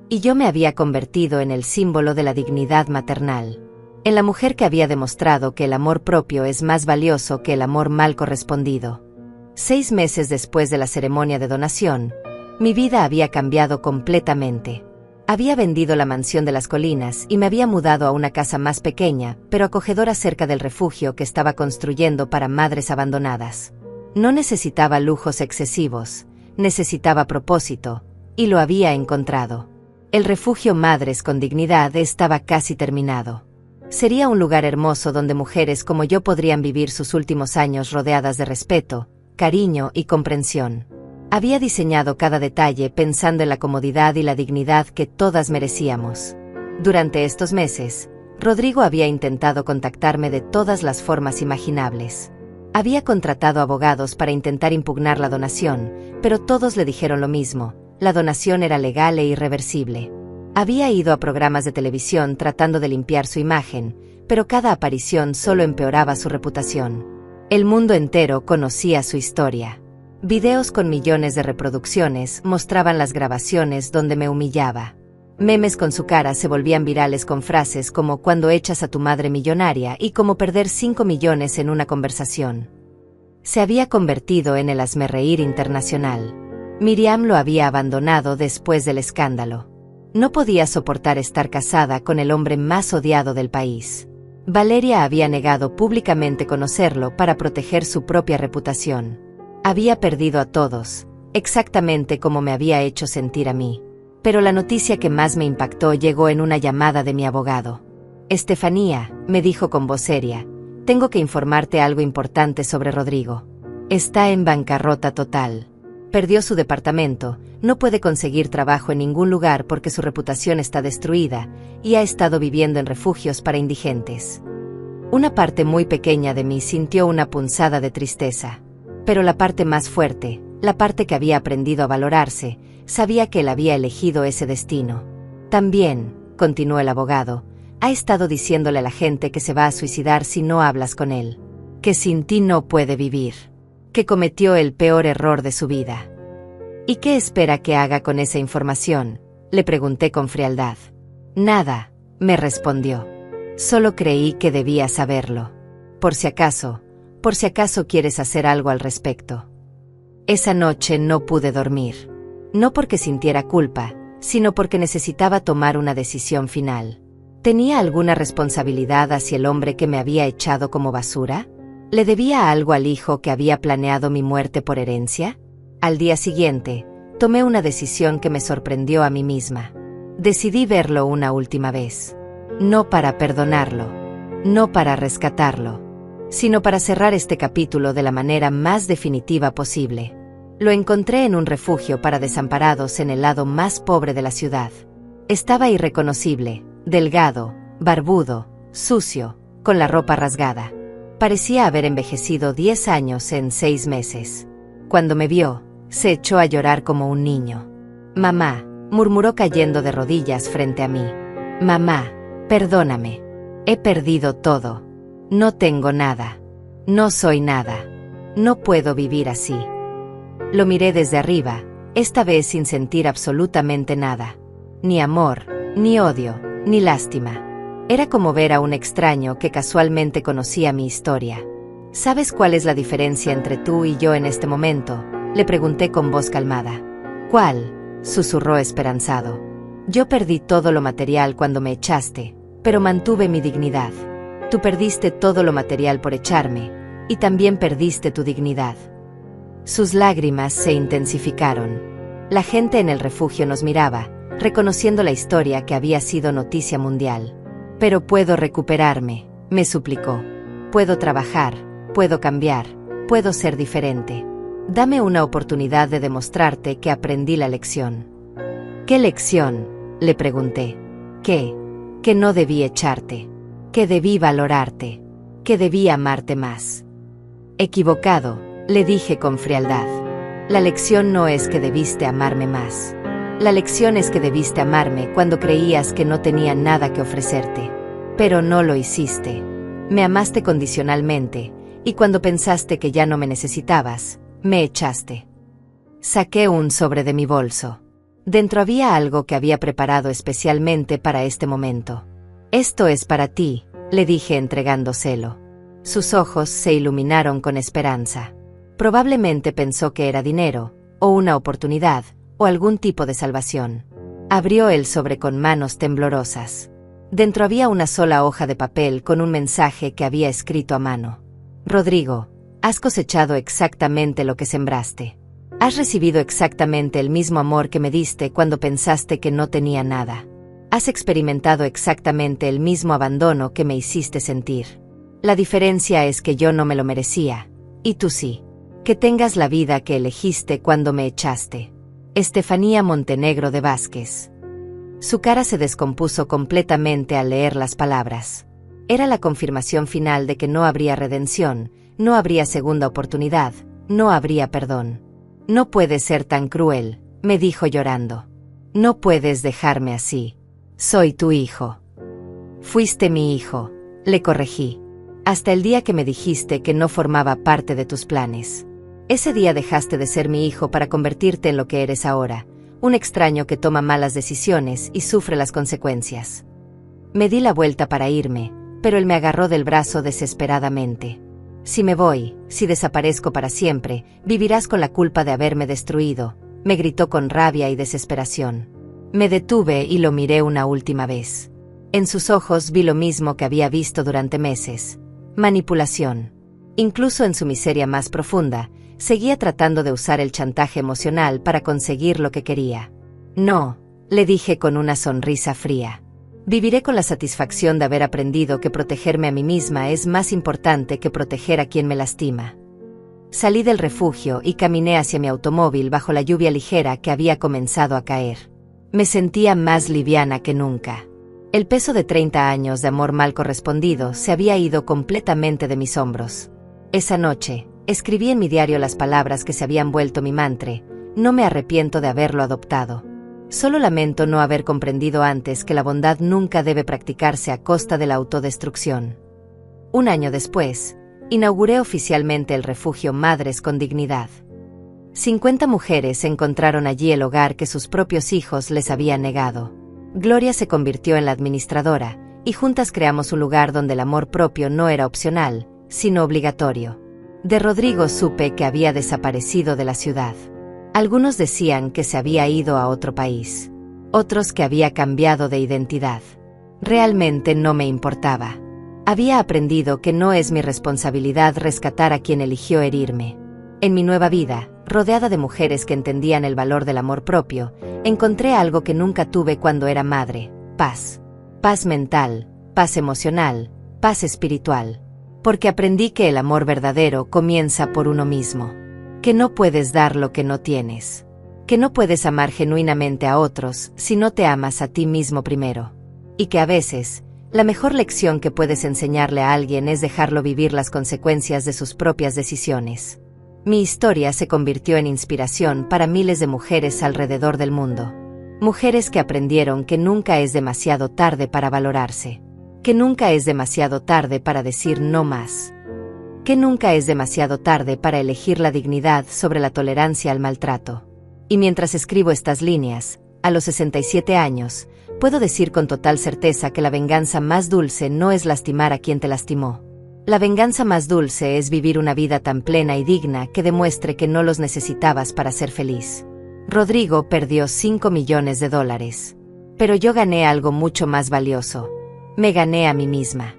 Y yo me había convertido en el símbolo de la dignidad maternal. En la mujer que había demostrado que el amor propio es más valioso que el amor mal correspondido. 6 meses después de la ceremonia de donación, mi vida había cambiado completamente. Había vendido la mansión de las colinas y me había mudado a una casa más pequeña, pero acogedora cerca del refugio que estaba construyendo para madres abandonadas. No necesitaba lujos excesivos, necesitaba propósito, y lo había encontrado. El refugio Madres con Dignidad estaba casi terminado. Sería un lugar hermoso donde mujeres como yo podrían vivir sus últimos años rodeadas de respeto, cariño y comprensión. Había diseñado cada detalle pensando en la comodidad y la dignidad que todas merecíamos. Durante estos meses, Rodrigo había intentado contactarme de todas las formas imaginables. Había contratado abogados para intentar impugnar la donación, pero todos le dijeron lo mismo: la donación era legal e irreversible. Había ido a programas de televisión tratando de limpiar su imagen, pero cada aparición solo empeoraba su reputación. El mundo entero conocía su historia. Videos con millones de reproducciones mostraban las grabaciones donde me humillaba. Memes con su cara se volvían virales con frases como "cuando echas a tu madre millonaria" y "cómo perder 5 millones en una conversación". Se había convertido en el hazmerreír internacional. Miriam lo había abandonado después del escándalo. No podía soportar estar casada con el hombre más odiado del país. Valeria había negado públicamente conocerlo para proteger su propia reputación. Había perdido a todos, exactamente como me había hecho sentir a mí. Pero la noticia que más me impactó llegó en una llamada de mi abogado. «Estefanía», me dijo con voz seria, «tengo que informarte algo importante sobre Rodrigo. Está en bancarrota total. Perdió su departamento, no puede conseguir trabajo en ningún lugar porque su reputación está destruida, y ha estado viviendo en refugios para indigentes». Una parte muy pequeña de mí sintió una punzada de tristeza. Pero la parte más fuerte, la parte que había aprendido a valorarse, sabía que él había elegido ese destino. También, continuó el abogado, ha estado diciéndole a la gente que se va a suicidar si no hablas con él. Que sin ti no puede vivir. Que cometió el peor error de su vida. ¿Y qué espera que haga con esa información?, le pregunté con frialdad. Nada, me respondió. Solo creí que debía saberlo. Por si acaso quieres hacer algo al respecto. Esa noche no pude dormir. No porque sintiera culpa, sino porque necesitaba tomar una decisión final. ¿Tenía alguna responsabilidad hacia el hombre que me había echado como basura? ¿Le debía algo al hijo que había planeado mi muerte por herencia? Al día siguiente, tomé una decisión que me sorprendió a mí misma. Decidí verlo una última vez. No para perdonarlo, no para rescatarlo, sino para cerrar este capítulo de la manera más definitiva posible. Lo encontré en un refugio para desamparados en el lado más pobre de la ciudad. Estaba irreconocible, delgado, barbudo, sucio, con la ropa rasgada. Parecía haber envejecido 10 años en 6 meses. Cuando me vio, se echó a llorar como un niño. «Mamá», murmuró cayendo de rodillas frente a mí. «Mamá, perdóname. He perdido todo. No tengo nada. No soy nada. No puedo vivir así». Lo miré desde arriba, esta vez sin sentir absolutamente nada. Ni amor, ni odio, ni lástima. Era como ver a un extraño que casualmente conocía mi historia. «¿Sabes cuál es la diferencia entre tú y yo en este momento?», le pregunté con voz calmada. «¿Cuál?», susurró esperanzado. «Yo perdí todo lo material cuando me echaste, pero mantuve mi dignidad. Tú perdiste todo lo material por echarme, y también perdiste tu dignidad». Sus lágrimas se intensificaron. La gente en el refugio nos miraba, reconociendo la historia que había sido noticia mundial. «Pero puedo recuperarme», me suplicó. «Puedo trabajar, puedo cambiar, puedo ser diferente. Dame una oportunidad de demostrarte que aprendí la lección». «¿Qué lección?», le pregunté. «¿Qué? Que no debí echarte. Que debí valorarte. Que debí amarte más». «Equivocado», le dije con frialdad. «La lección no es que debiste amarme más. La lección es que debiste amarme cuando creías que no tenía nada que ofrecerte. Pero no lo hiciste. Me amaste condicionalmente, Y cuando pensaste que ya no me necesitabas, me echaste. Saqué un sobre de mi bolso. Dentro había algo que había preparado especialmente para este momento. Esto es para ti, le dije entregándoselo. Sus ojos se iluminaron con esperanza. Probablemente pensó que era dinero, o una oportunidad, o algún tipo de salvación. Abrió el sobre con manos temblorosas. Dentro había una sola hoja de papel con un mensaje que había escrito a mano. Rodrigo, has cosechado exactamente lo que sembraste. Has recibido exactamente el mismo amor que me diste cuando pensaste que no tenía nada. Has experimentado exactamente el mismo abandono que me hiciste sentir. La diferencia es que yo no me lo merecía, y tú sí. Que tengas la vida que elegiste cuando me echaste. Estefanía Montenegro de Vázquez. Su cara se descompuso completamente al leer las palabras. Era la confirmación final de que no habría redención, no habría segunda oportunidad, no habría perdón. No puedes ser tan cruel, me dijo llorando. No puedes dejarme así. Soy tu hijo. Fuiste mi hijo, le corregí. Hasta el día que me dijiste que no formaba parte de tus planes. Ese día dejaste de ser mi hijo para convertirte en lo que eres ahora, un extraño que toma malas decisiones y sufre las consecuencias. Me di la vuelta para irme, pero él me agarró del brazo desesperadamente. Si me voy, si desaparezco para siempre, vivirás con la culpa de haberme destruido, me gritó con rabia y desesperación. Me detuve y lo miré una última vez. En sus ojos vi lo mismo que había visto durante meses. Manipulación. Incluso en su miseria más profunda, seguía tratando de usar el chantaje emocional para conseguir lo que quería. No, le dije con una sonrisa fría. Viviré con la satisfacción de haber aprendido que protegerme a mí misma es más importante que proteger a quien me lastima. Salí del refugio y caminé hacia mi automóvil bajo la lluvia ligera que había comenzado a caer. Me sentía más liviana que nunca. El peso de 30 años de amor mal correspondido se había ido completamente de mis hombros. Esa noche, escribí en mi diario las palabras que se habían vuelto mi mantra: no me arrepiento de haberlo adoptado. Solo lamento no haber comprendido antes que la bondad nunca debe practicarse a costa de la autodestrucción. Un año después, inauguré oficialmente el refugio Madres con Dignidad. 50 mujeres encontraron allí el hogar que sus propios hijos les habían negado. Gloria se convirtió en la administradora, y juntas creamos un lugar donde el amor propio no era opcional, sino obligatorio. De Rodrigo supe que había desaparecido de la ciudad. Algunos decían que se había ido a otro país. Otros que había cambiado de identidad. Realmente no me importaba. Había aprendido que no es mi responsabilidad rescatar a quien eligió herirme. En mi nueva vida, rodeada de mujeres que entendían el valor del amor propio, encontré algo que nunca tuve cuando era madre: paz. Paz mental, paz emocional, paz espiritual. Porque aprendí que el amor verdadero comienza por uno mismo. Que no puedes dar lo que no tienes. Que no puedes amar genuinamente a otros si no te amas a ti mismo primero. Y que a veces, la mejor lección que puedes enseñarle a alguien es dejarlo vivir las consecuencias de sus propias decisiones. Mi historia se convirtió en inspiración para miles de mujeres alrededor del mundo. Mujeres que aprendieron que nunca es demasiado tarde para valorarse. Que nunca es demasiado tarde para decir no más. Que nunca es demasiado tarde para elegir la dignidad sobre la tolerancia al maltrato. Y mientras escribo estas líneas, a los 67 años, puedo decir con total certeza que la venganza más dulce no es lastimar a quien te lastimó. La venganza más dulce es vivir una vida tan plena y digna que demuestre que no los necesitabas para ser feliz. Rodrigo perdió $5 millones. Pero yo gané algo mucho más valioso. Me gané a mí misma.